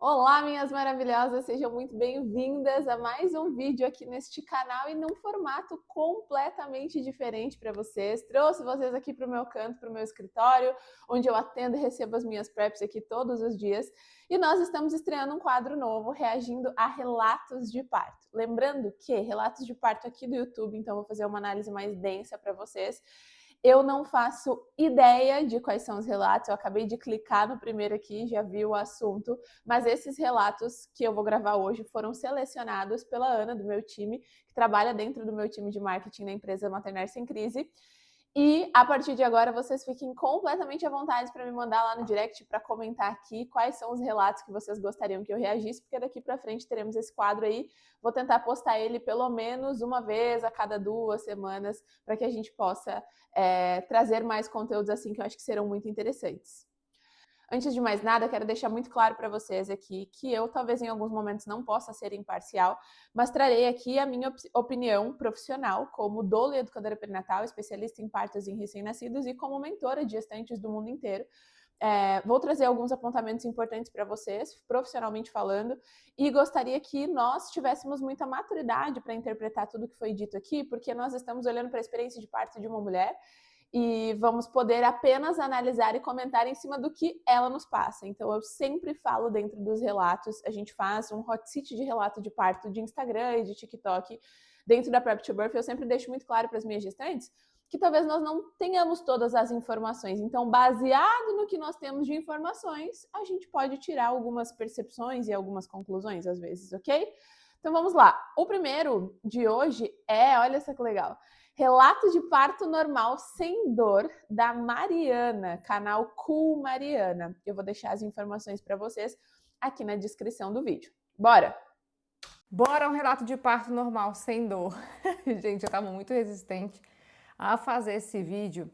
Olá, minhas maravilhosas, sejam muito bem-vindas a mais um vídeo aqui neste canal e num formato completamente diferente para vocês. Trouxe vocês aqui para o meu canto, para o meu escritório, onde eu atendo e recebo as minhas preps aqui todos os dias. E nós estamos estreando um quadro novo, reagindo a relatos de parto. Lembrando que relatos de parto aqui do YouTube, então vou fazer uma análise mais densa para vocês. Eu não faço ideia de quais são os relatos, eu acabei de clicar no primeiro aqui, já vi o assunto, mas esses relatos que eu vou gravar hoje foram selecionados pela Ana, do meu time, que trabalha dentro do meu time de marketing da empresa Maternar Sem Crise. E a partir de agora vocês fiquem completamente à vontade para me mandar lá no direct para comentar aqui quais são os relatos que vocês gostariam que eu reagisse, porque daqui para frente teremos esse quadro aí. Vou tentar postar ele pelo menos uma vez a cada 2 semanas para que a gente possa trazer mais conteúdos assim que eu acho que serão muito interessantes. Antes de mais nada, quero deixar muito claro para vocês aqui que eu talvez em alguns momentos não possa ser imparcial, mas trarei aqui a minha opinião profissional como doula e educadora perinatal, especialista em partos em recém-nascidos e como mentora de gestantes do mundo inteiro. Vou trazer alguns apontamentos importantes para vocês, profissionalmente falando, e gostaria que nós tivéssemos muita maturidade para interpretar tudo que foi dito aqui, porque nós estamos olhando para a experiência de parto de uma mulher e vamos poder apenas analisar e comentar em cima do que ela nos passa. Então, eu sempre falo dentro dos relatos, a gente faz um hot seat de relato de parto de Instagram e de TikTok dentro da Prep to Birth, eu sempre deixo muito claro para as minhas gestantes que talvez nós não tenhamos todas as informações. Então, baseado no que nós temos de informações, a gente pode tirar algumas percepções e algumas conclusões, às vezes, ok? Então, vamos lá. O primeiro de hoje olha só que legal, relato de parto normal sem dor, da Mariana, canal Cool Mariana. Eu vou deixar as informações para vocês aqui na descrição do vídeo. Bora! Bora um relato de parto normal, sem dor. Gente, eu tava muito resistente a fazer esse vídeo,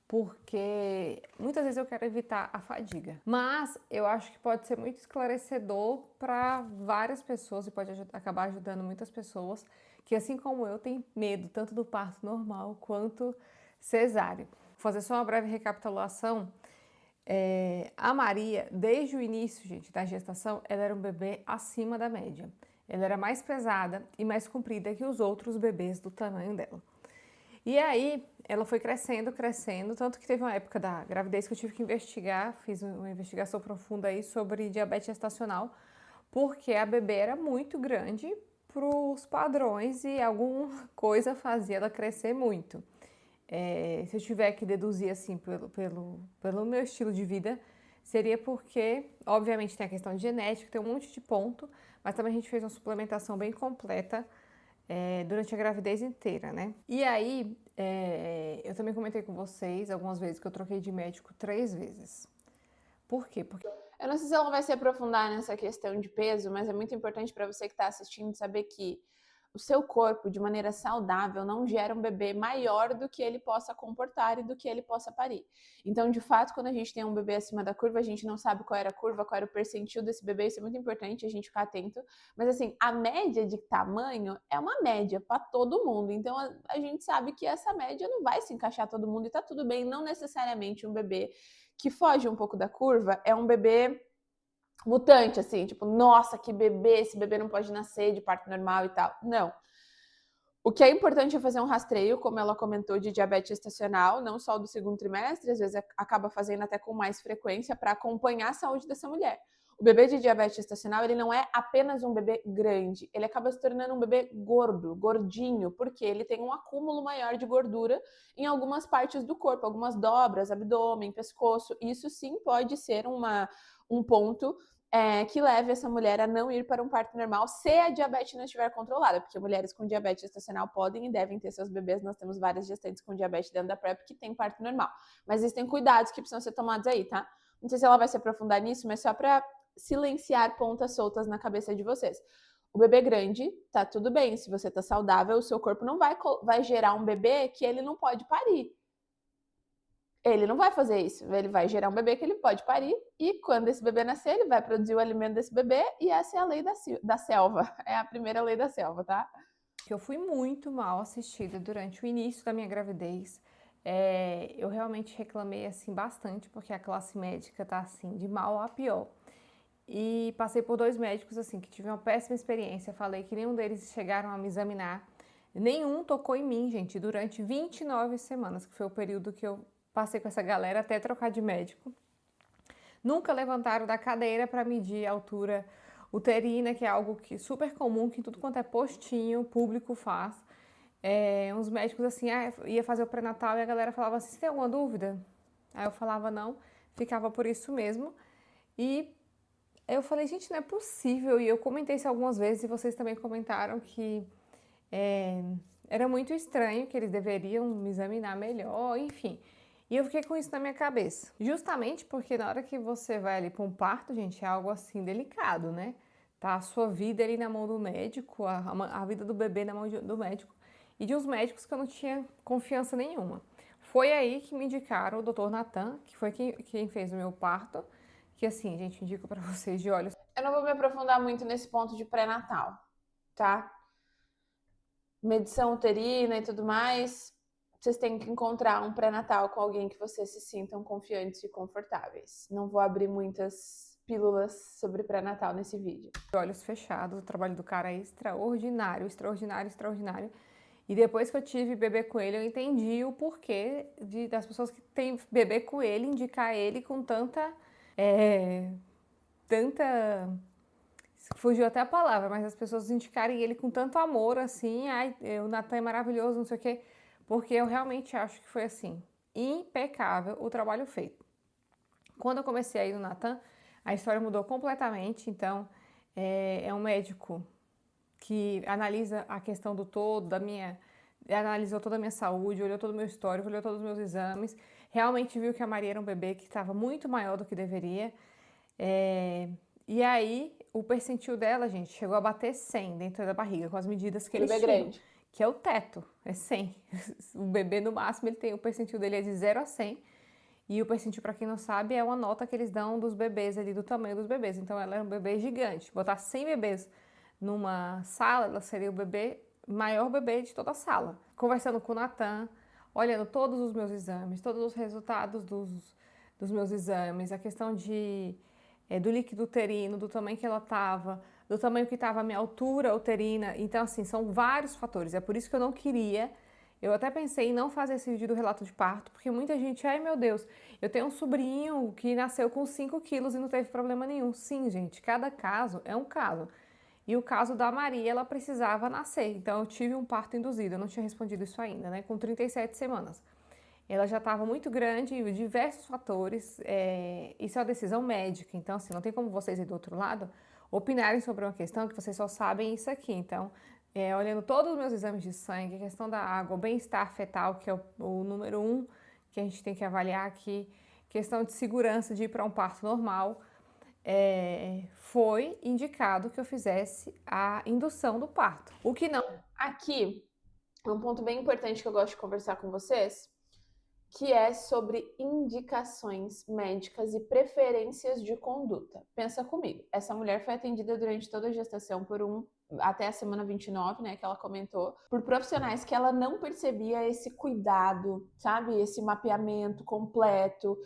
porque muitas vezes eu quero evitar a fadiga. Mas eu acho que pode ser muito esclarecedor para várias pessoas e pode acabar ajudando muitas pessoas que, assim como eu, têm medo tanto do parto normal quanto cesáreo. Vou fazer só uma breve recapitulação. A Maria, desde o início, gente, da gestação, ela era um bebê acima da média. Ela era mais pesada e mais comprida que os outros bebês do tamanho dela. E aí, ela foi crescendo, crescendo, tanto que teve uma época da gravidez que eu tive que investigar, fiz uma investigação profunda aí sobre diabetes gestacional, porque a bebê era muito grande para os padrões e alguma coisa fazia ela crescer muito. Se eu tiver que deduzir assim pelo meu estilo de vida, seria porque, obviamente, tem a questão de genética, tem um monte de ponto, mas também a gente fez uma suplementação bem completa durante a gravidez inteira, né? E aí, eu também comentei com vocês algumas vezes que eu troquei de médico 3 vezes. Por quê? Porque Eu não sei se ela vai se aprofundar nessa questão de peso, mas é muito importante para você que está assistindo saber que o seu corpo, de maneira saudável, não gera um bebê maior do que ele possa comportar e do que ele possa parir. Então, de fato, quando a gente tem um bebê acima da curva, a gente não sabe qual era a curva, qual era o percentil desse bebê, isso é muito importante a gente ficar atento. Mas, assim, a média de tamanho é uma média para todo mundo. Então, a gente sabe que essa média não vai se encaixar todo mundo e tá tudo bem, não necessariamente um bebê que foge um pouco da curva é um bebê mutante, assim, tipo, nossa, que bebê, esse bebê não pode nascer de parto normal e tal. Não. O que é importante é fazer um rastreio, como ela comentou, de diabetes gestacional, não só do segundo trimestre, às vezes acaba fazendo até com mais frequência para acompanhar a saúde dessa mulher. O bebê de diabetes gestacional, ele não é apenas um bebê grande, ele acaba se tornando um bebê gordo, gordinho, porque ele tem um acúmulo maior de gordura em algumas partes do corpo, algumas dobras, abdômen, pescoço. Isso sim pode ser um ponto que leve essa mulher a não ir para um parto normal se a diabetes não estiver controlada, porque mulheres com diabetes gestacional podem e devem ter seus bebês. Nós temos várias gestantes com diabetes dentro da PrEP que tem parto normal. Mas existem cuidados que precisam ser tomados aí, tá? Não sei se ela vai se aprofundar nisso, mas só para silenciar pontas soltas na cabeça de vocês. O bebê grande, tá tudo bem. Se você tá saudável, o seu corpo não vai gerar um bebê que ele não pode parir. Ele não vai fazer isso, ele vai gerar um bebê que ele pode parir e quando esse bebê nascer, ele vai produzir o alimento desse bebê e essa é a lei da selva, é a primeira lei da selva, tá? eu fui muito mal assistida durante o início da minha gravidez. Eu realmente reclamei assim bastante, porque a classe médica tá assim de mal a pior. e passei por 2 médicos assim que tive uma péssima experiência. Falei que nenhum deles chegaram a me examinar. Nenhum tocou em mim, gente, durante 29 semanas, que foi o período que eu passei com essa galera até trocar de médico. Nunca levantaram da cadeira para medir a altura uterina, que é algo que super comum, que tudo quanto é postinho público faz. Uns médicos assim, ia fazer o pré-natal e a galera falava assim, você tem alguma dúvida? Aí eu falava não, ficava por isso mesmo. E eu falei, gente, não é possível. E eu comentei isso algumas vezes e vocês também comentaram que era muito estranho, que eles deveriam me examinar melhor, enfim. E eu fiquei com isso na minha cabeça. Justamente porque na hora que você vai ali para um parto, gente, é algo assim delicado, né? Tá a sua vida ali na mão do médico, a vida do bebê na mão do médico. E de uns médicos que eu não tinha confiança nenhuma. Foi aí que me indicaram o Dr. Natan, que foi quem fez o meu parto. Que assim, gente, indico para vocês de olhos. Eu não vou me aprofundar muito nesse ponto de pré-natal, tá? Medição uterina e tudo mais, vocês têm que encontrar um pré-natal com alguém que vocês se sintam confiantes e confortáveis. Não vou abrir muitas pílulas sobre pré-natal nesse vídeo. De olhos fechados, o trabalho do cara é extraordinário, extraordinário, extraordinário. E depois que eu tive bebê com ele, eu entendi o porquê das pessoas que têm bebê com ele, indicar ele com tanta... Fugiu até a palavra, mas as pessoas indicarem ele com tanto amor, assim, ai, o Natan é maravilhoso, não sei o quê, porque eu realmente acho que foi assim, impecável o trabalho feito. Quando eu comecei a ir no Natan, a história mudou completamente, então é um médico que analisa a questão do todo, analisou toda a minha saúde, olhou todo o meu histórico, olhou todos os meus exames, realmente viu que a Maria era um bebê que estava muito maior do que deveria, e aí o percentil dela, gente, chegou a bater 100 dentro da barriga, com as medidas que eles tinham, grande. que é o teto, é 100. O bebê, no máximo, ele tem o percentil dele é de 0 a 100, e o percentil, para quem não sabe, é uma nota que eles dão dos bebês ali, do tamanho dos bebês. Então, ela é um bebê gigante. Botar 100 bebês numa sala, ela seria o maior bebê de toda a sala. Conversando com o Natan, olhando todos os meus exames, todos os resultados dos meus exames, a questão do líquido uterino, do tamanho que ela estava, do tamanho que estava a minha altura uterina. Então, assim, são vários fatores. É por isso que eu não queria. Eu até pensei em não fazer esse vídeo do relato de parto, porque muita gente, ai meu Deus, eu tenho um sobrinho que nasceu com 5 quilos e não teve problema nenhum. Sim, gente, cada caso é um caso. E o caso da Maria, ela precisava nascer, então eu tive um parto induzido, eu não tinha respondido isso ainda, né, com 37 semanas. Ela já estava muito grande, diversos fatores, isso é uma decisão médica, então assim, não tem como vocês aí do outro lado opinarem sobre uma questão que vocês só sabem isso aqui. Então, olhando todos os meus exames de sangue, a questão da água, o bem-estar fetal, que é o número 1 que a gente tem que avaliar aqui, questão de segurança de ir para um parto normal, foi indicado que eu fizesse a indução do parto. O que não... Aqui, um ponto bem importante que eu gosto de conversar com vocês, que é sobre indicações médicas e preferências de conduta. Pensa comigo, essa mulher foi atendida durante toda a gestação até a semana 29, né, que ela comentou, por profissionais que ela não percebia esse cuidado, sabe, esse mapeamento completo,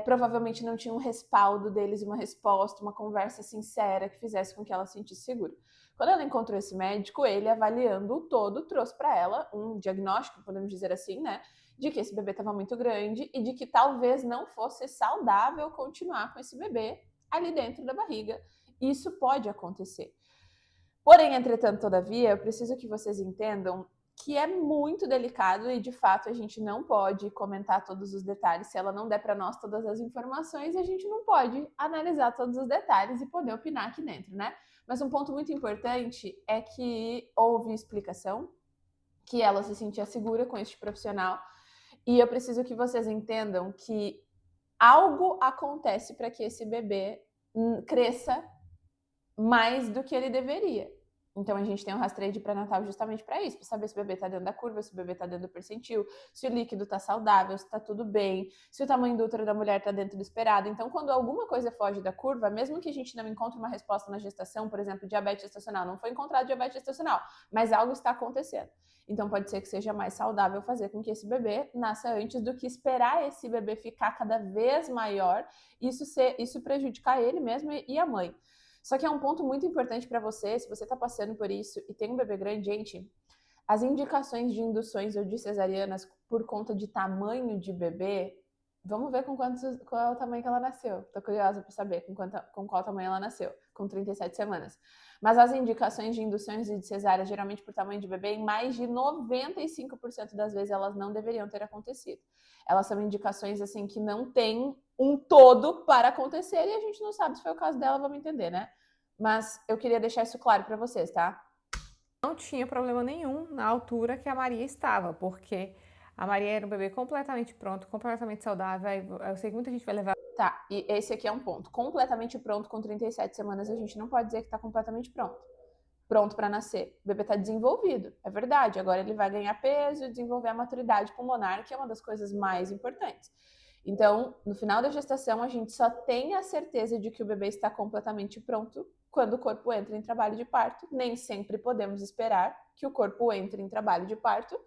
provavelmente não tinha um respaldo deles, uma resposta, uma conversa sincera que fizesse com que ela se sentisse segura. Quando ela encontrou esse médico, ele, avaliando o todo, trouxe para ela um diagnóstico, podemos dizer assim, né, de que esse bebê estava muito grande e de que talvez não fosse saudável continuar com esse bebê ali dentro da barriga. Isso pode acontecer. Porém, entretanto, todavia, eu preciso que vocês entendam que é muito delicado e, de fato, a gente não pode comentar todos os detalhes. Se ela não der para nós todas as informações, a gente não pode analisar todos os detalhes e poder opinar aqui dentro, né? Mas um ponto muito importante é que houve explicação, que ela se sentia segura com este profissional. E eu preciso que vocês entendam que algo acontece para que esse bebê cresça mais do que ele deveria. Então, a gente tem um rastreio de pré-natal justamente para isso, para saber se o bebê está dentro da curva, se o bebê está dentro do percentil, se o líquido está saudável, se está tudo bem, se o tamanho do útero da mulher está dentro do esperado. Então, quando alguma coisa foge da curva, mesmo que a gente não encontre uma resposta na gestação, por exemplo, diabetes gestacional, não foi encontrado diabetes gestacional, mas algo está acontecendo. Então, pode ser que seja mais saudável fazer com que esse bebê nasça antes do que esperar esse bebê ficar cada vez maior, isso prejudicar ele mesmo e a mãe. Só que é um ponto muito importante para você, se você está passando por isso e tem um bebê grande, gente, as indicações de induções ou de cesarianas por conta de tamanho de bebê, vamos ver qual é o tamanho que ela nasceu. Tô curiosa para saber com qual tamanho ela nasceu, com 37 semanas. Mas as indicações de induções e de cesárea, geralmente por tamanho de bebê, em mais de 95% das vezes elas não deveriam ter acontecido. Elas são indicações assim que não tem um todo para acontecer e a gente não sabe se foi o caso dela, vamos entender, né? Mas eu queria deixar isso claro para vocês, tá? Não tinha problema nenhum na altura que a Maria estava, porque a Maria era um bebê completamente pronto, completamente saudável. Eu sei que muita gente vai levar. Tá, e esse aqui é um ponto. Completamente pronto com 37 semanas, a gente não pode dizer que tá completamente pronto. Pronto para nascer. O bebê tá desenvolvido, é verdade. Agora ele vai ganhar peso e desenvolver a maturidade pulmonar, que é uma das coisas mais importantes. Então, no final da gestação, a gente só tem a certeza de que o bebê está completamente pronto quando o corpo entra em trabalho de parto. Nem sempre podemos esperar que o corpo entre em trabalho de parto,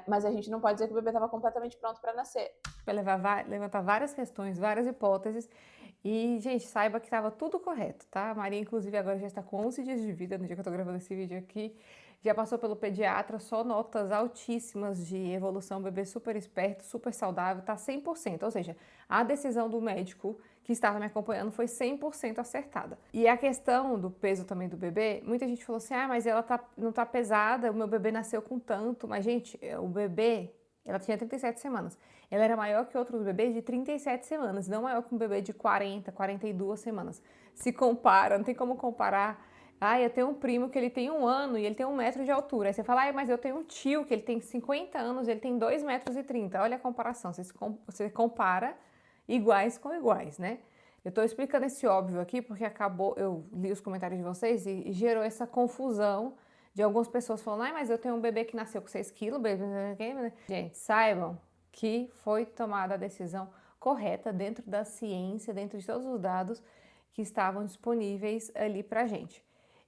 mas a gente não pode dizer que o bebê estava completamente pronto para nascer. Vai levantar várias questões, várias hipóteses. E, gente, saiba que estava tudo correto, tá? A Maria, inclusive, agora já está com 11 dias de vida, no dia que eu tô gravando esse vídeo aqui. Já passou pelo pediatra, só notas altíssimas de evolução, bebê super esperto, super saudável, tá 100%. Ou seja, a decisão do médico que estava me acompanhando foi 100% acertada. E a questão do peso também do bebê, muita gente falou assim, mas ela não tá pesada, o meu bebê nasceu com tanto. Mas, gente, o bebê, ela tinha 37 semanas. Ela era maior que outros bebês de 37 semanas, não maior que um bebê de 40, 42 semanas. Se compara, não tem como comparar. Eu tenho um primo que ele tem 1 ano e ele tem 1 metro de altura. Aí você fala, mas eu tenho um tio que ele tem 50 anos e ele tem 2 metros e 30. Olha a comparação, você compara iguais com iguais, né? Eu tô explicando esse óbvio aqui porque eu li os comentários de vocês e gerou essa confusão de algumas pessoas falando, mas eu tenho um bebê que nasceu com 6 quilos, Gente, saibam que foi tomada a decisão correta dentro da ciência, dentro de todos os dados que estavam disponíveis ali pra gente.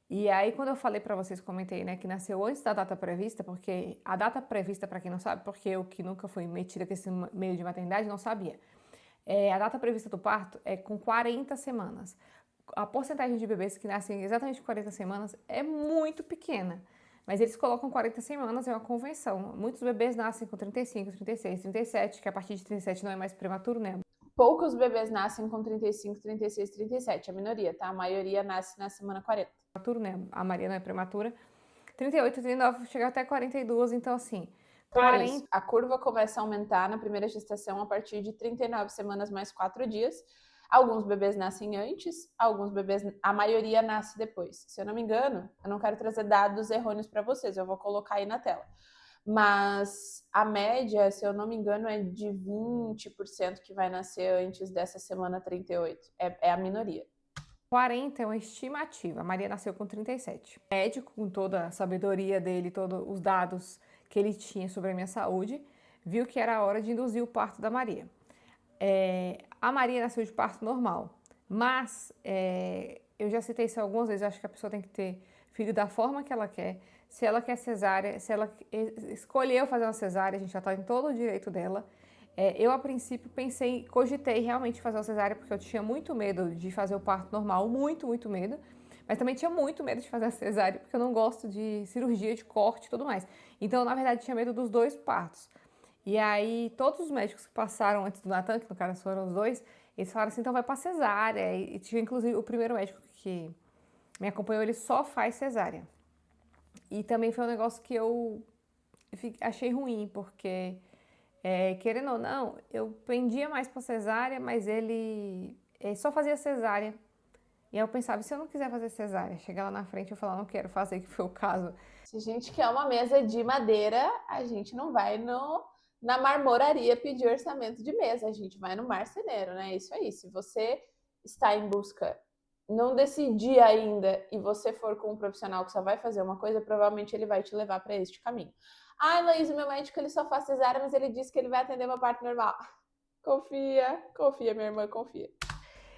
E aí, quando eu falei pra vocês, comentei, né, que nasceu antes da data prevista, porque a data prevista, pra quem não sabe, porque eu que nunca fui metida com esse meio de maternidade, não sabia. A data prevista do parto é com 40 semanas. A porcentagem de bebês que nascem exatamente com 40 semanas é muito pequena. Mas eles colocam 40 semanas, é uma convenção. Muitos bebês nascem com 35, 36, 37, que a partir de 37 não é mais prematuro, né? Poucos bebês nascem com 35, 36, 37, a minoria, tá? A maioria nasce na semana 40. Prematuro, né? A Maria não é prematura. 38, 39, chega até 42, então assim... A curva começa a aumentar na primeira gestação a partir de 39 semanas mais 4 dias. Alguns bebês nascem antes, a maioria nasce depois. Se eu não me engano, eu não quero trazer dados errôneos para vocês, eu vou colocar aí na tela. Mas a média, se eu não me engano, é de 20% que vai nascer antes dessa semana 38. É a minoria. 40 é uma estimativa. A Maria nasceu com 37. O médico, com toda a sabedoria dele, todos os dados que ele tinha sobre a minha saúde, viu que era a hora de induzir o parto da Maria. A Maria nasceu de parto normal, mas eu já citei isso algumas vezes, acho que a pessoa tem que ter filho da forma que ela quer. Se ela quer cesárea, se ela escolheu fazer uma cesárea, a gente já está em todo o direito dela. Eu, a princípio, cogitei realmente fazer uma cesárea, porque eu tinha muito medo de fazer o parto normal, muito, muito medo. Mas também tinha muito medo de fazer a cesárea, porque eu não gosto de cirurgia, de corte e tudo mais. Então, na verdade, tinha medo dos 2 partos. E aí, todos os médicos que passaram antes do Natan, que no caso foram os 2, eles falaram assim, então vai pra cesárea. E tinha, inclusive, o primeiro médico que me acompanhou, ele só faz cesárea. E também foi um negócio que eu achei ruim, porque, querendo ou não, eu pendia mais pra cesárea, mas ele só fazia cesárea. E aí eu pensava, e se eu não quiser fazer cesárea? Chegar lá na frente e eu falar, não quero fazer, que foi o caso. Se a gente quer uma mesa de madeira, a gente não vai na marmoraria pedir orçamento de mesa, a gente vai no marceneiro, né? Isso aí. Se você está em busca não decidir ainda e você for com um profissional que só vai fazer uma coisa, provavelmente ele vai te levar para este caminho. Ah, Laís, o meu médico ele só faz cesárea, mas ele disse que ele vai atender uma parte normal. Confia, confia, minha irmã, confia.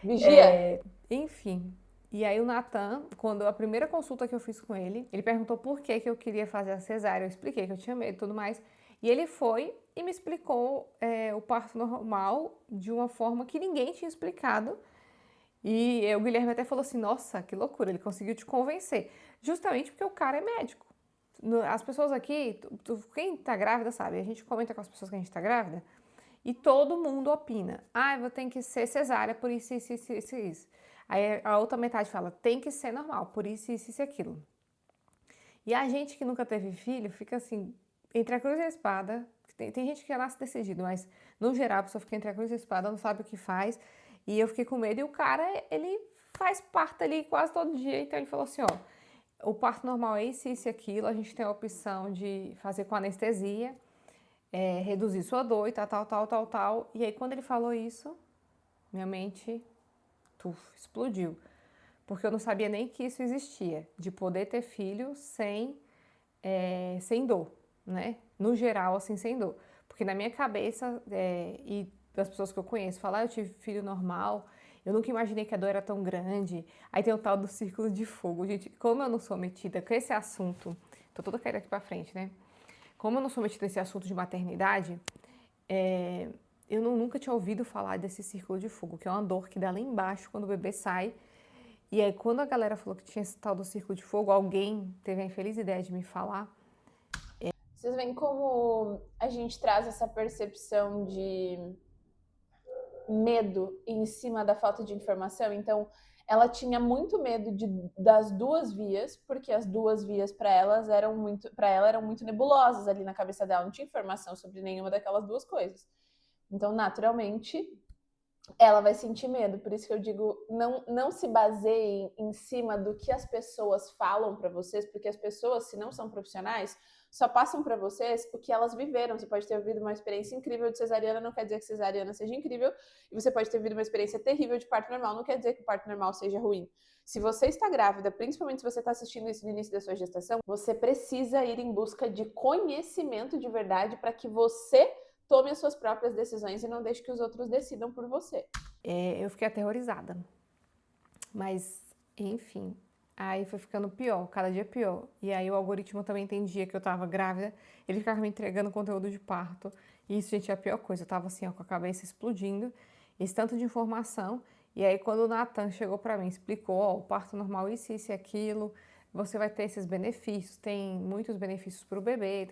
Vigia. Enfim. E aí o Natan, quando a primeira consulta que eu fiz com ele perguntou por que eu queria fazer a cesárea. Eu expliquei que eu tinha medo e tudo mais. E ele foi e me explicou o parto normal de uma forma que ninguém tinha explicado. E o Guilherme até falou assim, nossa, que loucura, ele conseguiu te convencer. Justamente porque o cara é médico. As pessoas aqui, quem tá grávida sabe, a gente comenta com as pessoas que a gente tá grávida e todo mundo opina. Ah, eu vou ter que ser cesárea por isso, isso, isso, isso, isso. Aí a outra metade fala, tem que ser normal, por isso, isso, isso e aquilo. E a gente que nunca teve filho fica assim, entre a cruz e a espada. Tem gente que já nasce decidido, mas no geral a pessoa fica entre a cruz e a espada, não sabe o que faz. E eu fiquei com medo e o cara, ele faz parto ali quase todo dia. Então ele falou assim, ó, o parto normal é isso, isso e aquilo. A gente tem a opção de fazer com anestesia, reduzir sua dor e tal. E aí quando ele falou isso, minha mente explodiu. Porque eu não sabia nem que isso existia, de poder ter filho sem dor, né? No geral, assim, sem dor. Porque na minha cabeça, e das pessoas que eu conheço, falar eu tive filho normal, eu nunca imaginei que a dor era tão grande. Aí tem o tal do círculo de fogo. Gente, como eu não sou metida com esse assunto, tô toda caída aqui pra frente, né? Como eu não sou metida nesse assunto de maternidade, eu nunca tinha ouvido falar desse círculo de fogo, que é uma dor que dá lá embaixo quando o bebê sai. E aí, quando a galera falou que tinha esse tal do círculo de fogo, alguém teve a infeliz ideia de me falar. Vocês veem como a gente traz essa percepção de medo em cima da falta de informação? Então, ela tinha muito medo das duas vias, porque as duas vias para ela eram muito nebulosas ali na cabeça dela, não tinha informação sobre nenhuma daquelas duas coisas. Então, naturalmente, ela vai sentir medo. Por isso que eu digo, não se baseiem em cima do que as pessoas falam para vocês, porque as pessoas, se não são profissionais, só passam para vocês o que elas viveram. Você pode ter vivido uma experiência incrível de cesariana, não quer dizer que cesariana seja incrível, e você pode ter vivido uma experiência terrível de parto normal, não quer dizer que o parto normal seja ruim. Se você está grávida, principalmente se você está assistindo isso no início da sua gestação, você precisa ir em busca de conhecimento de verdade para que você tome as suas próprias decisões e não deixe que os outros decidam por você. Eu fiquei aterrorizada. Mas, enfim, aí foi ficando pior, cada dia pior. E aí o algoritmo também entendia que eu tava grávida, ele ficava me entregando conteúdo de parto. E isso, gente, é a pior coisa. Eu tava assim, ó, com a cabeça explodindo, esse tanto de informação. E aí quando o Natan chegou pra mim, explicou, ó, o parto normal, isso e aquilo, você vai ter esses benefícios, tem muitos benefícios pro bebê,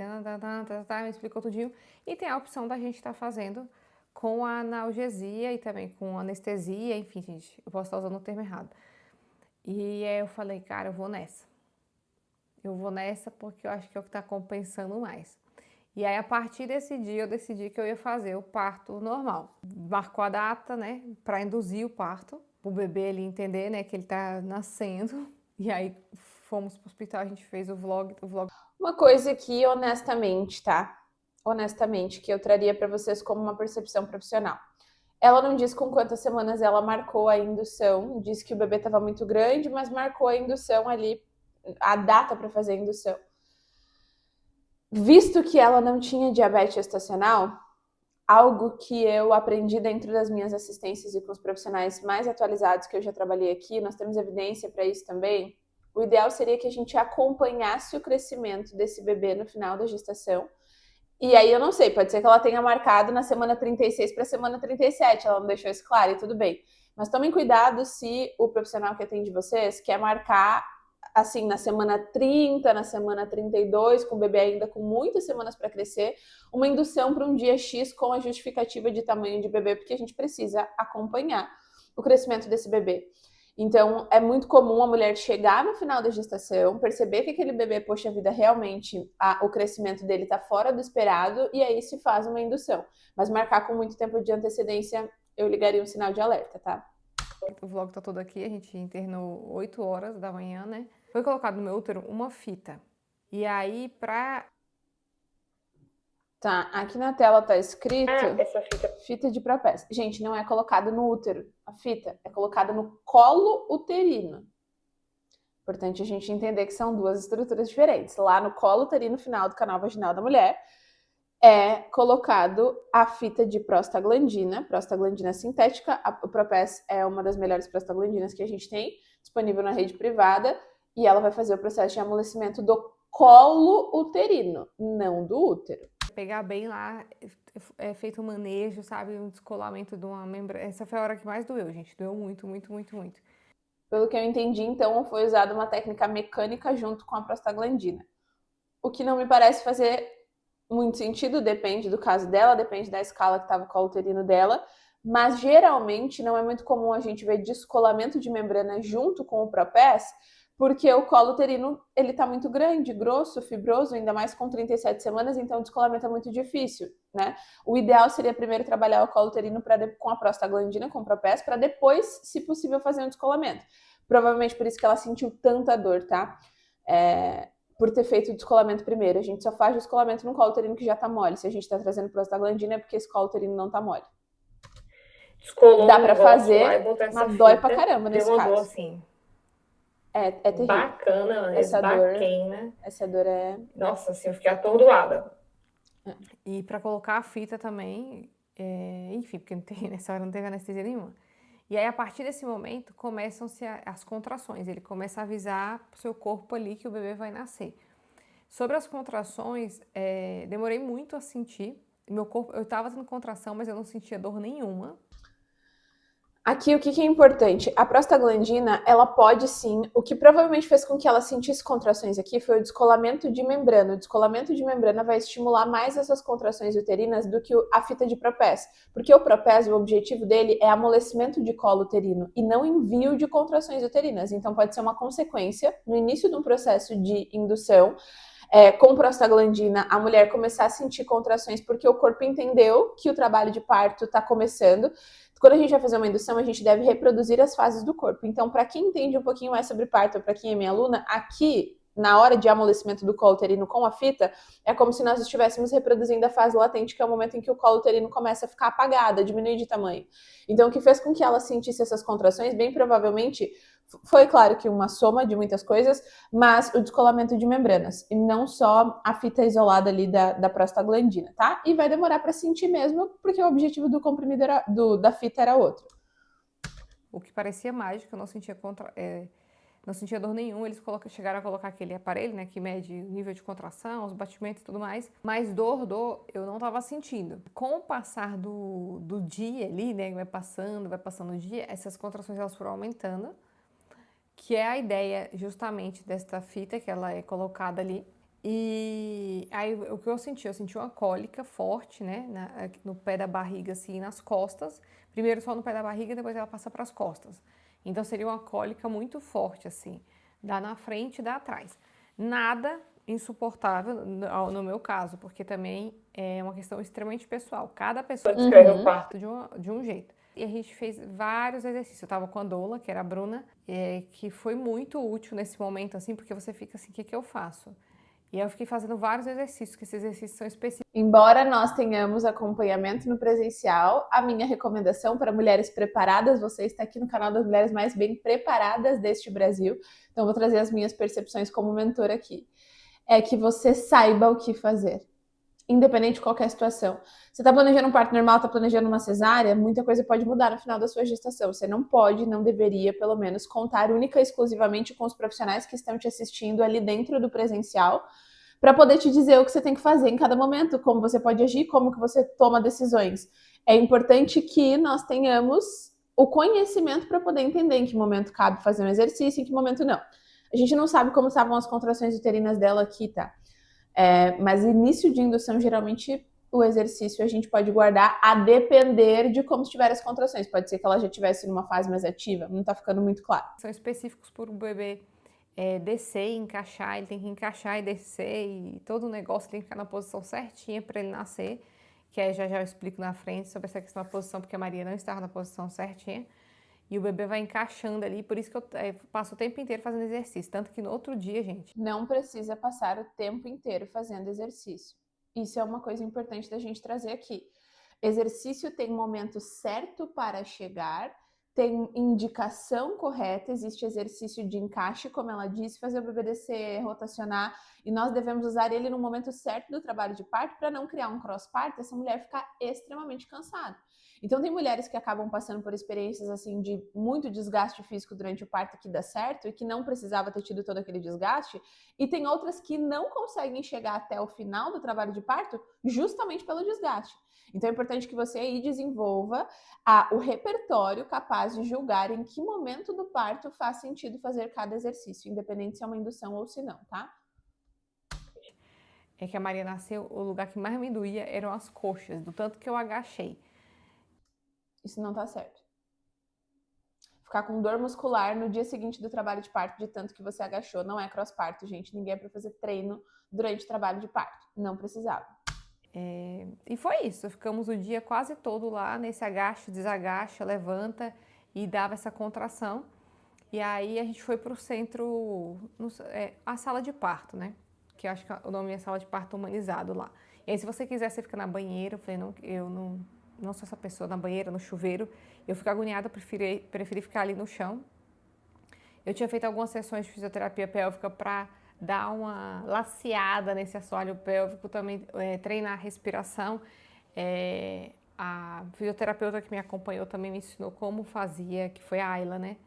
me explicou tudinho. E tem a opção da gente estar fazendo com a analgesia e também com anestesia, enfim, gente, eu posso estar usando o termo errado. E aí eu falei, cara, eu vou nessa. Eu vou nessa porque eu acho que é o que está compensando mais. E aí, a partir desse dia, eu decidi que eu ia fazer o parto normal. Marcou a data, né, para induzir o parto, o bebê ele entender, né, que ele tá nascendo. E aí, fomos pro hospital, a gente fez o vlog. Uma coisa que, honestamente, tá? Honestamente, que eu traria para vocês como uma percepção profissional. Ela não diz com quantas semanas ela marcou a indução, disse que o bebê estava muito grande, mas marcou a indução ali, a data para fazer a indução. Visto que ela não tinha diabetes gestacional, algo que eu aprendi dentro das minhas assistências e com os profissionais mais atualizados que eu já trabalhei aqui, nós temos evidência para isso também. O ideal seria que a gente acompanhasse o crescimento desse bebê no final da gestação. E aí eu não sei, pode ser que ela tenha marcado na semana 36 para a semana 37, ela não deixou isso claro e tudo bem. Mas tomem cuidado se o profissional que atende vocês quer marcar assim na semana 30, na semana 32, com o bebê ainda com muitas semanas para crescer, uma indução para um dia X com a justificativa de tamanho de bebê, porque a gente precisa acompanhar o crescimento desse bebê. Então, é muito comum a mulher chegar no final da gestação, perceber que aquele bebê, poxa vida, realmente o crescimento dele está fora do esperado, e aí se faz uma indução. Mas marcar com muito tempo de antecedência, eu ligaria um sinal de alerta, tá? O vlog tá todo aqui, a gente internou 8 horas da manhã, né? Foi colocado no meu útero uma fita. E aí, Tá, aqui na tela tá escrito essa fita de propés. Gente, não é colocado no útero. A fita é colocada no colo uterino. Importante a gente entender que são duas estruturas diferentes. Lá no colo uterino final do canal vaginal da mulher é colocado a fita de prostaglandina sintética. O propés é uma das melhores prostaglandinas que a gente tem, disponível na rede privada, e ela vai fazer o processo de amolecimento do colo uterino, não do útero. Pegar bem lá, é feito um manejo, sabe? Um descolamento de uma membrana. Essa foi a hora que mais doeu, gente. Doeu muito, muito, muito, muito. Pelo que eu entendi, então, foi usada uma técnica mecânica junto com a prostaglandina. O que não me parece fazer muito sentido, depende do caso dela, depende da escala que estava o colo uterino dela, mas geralmente não é muito comum a gente ver descolamento de membrana junto com o propés, porque o colo uterino ele tá muito grande, grosso, fibroso, ainda mais com 37 semanas, então o descolamento é muito difícil, né? O ideal seria primeiro trabalhar o colo uterino com a prostaglandina, com o propés, para depois, se possível, fazer um descolamento. Provavelmente por isso que ela sentiu tanta dor, tá? Por ter feito o descolamento primeiro. A gente só faz o descolamento no colo uterino que já tá mole. Se a gente tá trazendo prostaglandina é porque esse colo uterino não tá mole. Descolou dá pra fazer, mas dói pra caramba nesse caso. Dor, assim. É terrível. Bacana, essa dor é... Nossa, assim, eu fiquei atordoada. E pra colocar a fita também, enfim, porque não tem, nessa hora não teve anestesia nenhuma. E aí, a partir desse momento, começam-se as contrações. Ele começa a avisar pro seu corpo ali que o bebê vai nascer. Sobre as contrações, demorei muito a sentir. Meu corpo, eu tava tendo contração, mas eu não sentia dor nenhuma. Aqui, o que é importante? A prostaglandina, ela pode sim, o que provavelmente fez com que ela sentisse contrações aqui foi o descolamento de membrana. O descolamento de membrana vai estimular mais essas contrações uterinas do que a fita de propés. Porque o propés, o objetivo dele é amolecimento de colo uterino e não envio de contrações uterinas. Então, pode ser uma consequência, no início de um processo de indução, com prostaglandina, a mulher começar a sentir contrações porque o corpo entendeu que o trabalho de parto está começando. Quando a gente vai fazer uma indução, a gente deve reproduzir as fases do corpo. Então, para quem entende um pouquinho mais sobre parto, ou para quem é minha aluna, aqui, na hora de amolecimento do colo uterino com a fita, é como se nós estivéssemos reproduzindo a fase latente, que é o momento em que o colo uterino começa a ficar apagado, a diminuir de tamanho. Então, o que fez com que ela sentisse essas contrações, bem provavelmente, foi claro que uma soma de muitas coisas, mas o descolamento de membranas, e não só a fita isolada ali da prostaglandina, tá? E vai demorar para sentir mesmo, porque o objetivo do comprimido da fita era outro. O que parecia mágico, eu não sentia não sentia dor nenhuma. Eles chegaram a colocar aquele aparelho, né, que mede o nível de contração, os batimentos e tudo mais, mas dor eu não estava sentindo. Com o passar do dia ali, né, vai passando o dia, essas contrações elas foram aumentando, que é a ideia justamente desta fita, que ela é colocada ali. E aí o que eu senti uma cólica forte, né, no pé da barriga, assim, nas costas. Primeiro só no pé da barriga, depois ela passa para as costas. Então seria uma cólica muito forte, assim, dá na frente e dá atrás. Nada insuportável no meu caso, porque também é uma questão extremamente pessoal. Cada pessoa descreve o parto de um jeito. E a gente fez vários exercícios. Eu tava com a doula, que era a Bruna, que foi muito útil nesse momento, assim, porque você fica assim, o que eu faço? E aí eu fiquei fazendo vários exercícios, que esses exercícios são específicos. Embora nós tenhamos acompanhamento no presencial, a minha recomendação para mulheres preparadas, você está aqui no canal das mulheres mais bem preparadas deste Brasil, então vou trazer as minhas percepções como mentora aqui, é que você saiba o que fazer, independente de qualquer situação. Você está planejando um parto normal, está planejando uma cesárea, muita coisa pode mudar no final da sua gestação. Você não pode, não deveria, pelo menos, contar única e exclusivamente com os profissionais que estão te assistindo ali dentro do presencial, para poder te dizer o que você tem que fazer em cada momento, como você pode agir, como que você toma decisões. É importante que nós tenhamos o conhecimento para poder entender em que momento cabe fazer um exercício, em que momento não. A gente não sabe como estavam as contrações uterinas dela aqui, tá? Mas início de indução, geralmente, o exercício a gente pode guardar a depender de como estiver as contrações. Pode ser que ela já estivesse numa fase mais ativa, não tá ficando muito claro. São específicos por o bebê descer e encaixar, ele tem que encaixar e descer, e todo o negócio tem que ficar na posição certinha para ele nascer, que aí já eu explico na frente sobre essa questão da posição, porque a Maria não estava na posição certinha, e o bebê vai encaixando ali, por isso que eu passo o tempo inteiro fazendo exercício, tanto que no outro dia, gente... Não precisa passar o tempo inteiro fazendo exercício. Isso é uma coisa importante da gente trazer aqui. Exercício tem momento certo para chegar, tem indicação correta, existe exercício de encaixe, como ela disse, fazer o bebê descer, rotacionar, e nós devemos usar ele no momento certo do trabalho de parto para não criar um cross-parto, essa mulher ficar extremamente cansada. Então tem mulheres que acabam passando por experiências assim de muito desgaste físico durante o parto que dá certo e que não precisava ter tido todo aquele desgaste, e tem outras que não conseguem chegar até o final do trabalho de parto justamente pelo desgaste. Então é importante que você aí desenvolva o repertório capaz de julgar em que momento do parto faz sentido fazer cada exercício, independente se é uma indução ou se não, tá? É que a Maria nasceu, o lugar que mais me doía eram as coxas, do tanto que eu agachei. Isso não tá certo. Ficar com dor muscular no dia seguinte do trabalho de parto, de tanto que você agachou, não é cross-parto, gente. Ninguém é pra fazer treino durante o trabalho de parto. Não precisava. E foi isso, ficamos o dia quase todo lá nesse agacha, desagacha, levanta e dava essa contração. E aí a gente foi pro centro, a sala de parto, né? Que eu acho que o nome é sala de parto humanizado lá. E aí se você quiser, você fica na banheira. Eu falei, não, eu não sou essa pessoa, na banheira, no chuveiro. Eu fico agoniada, preferi ficar ali no chão. Eu tinha feito algumas sessões de fisioterapia pélvica para dar uma laceada nesse assoalho pélvico, também treinar a respiração. A fisioterapeuta que me acompanhou também me ensinou como fazia, que foi a Ayla, né?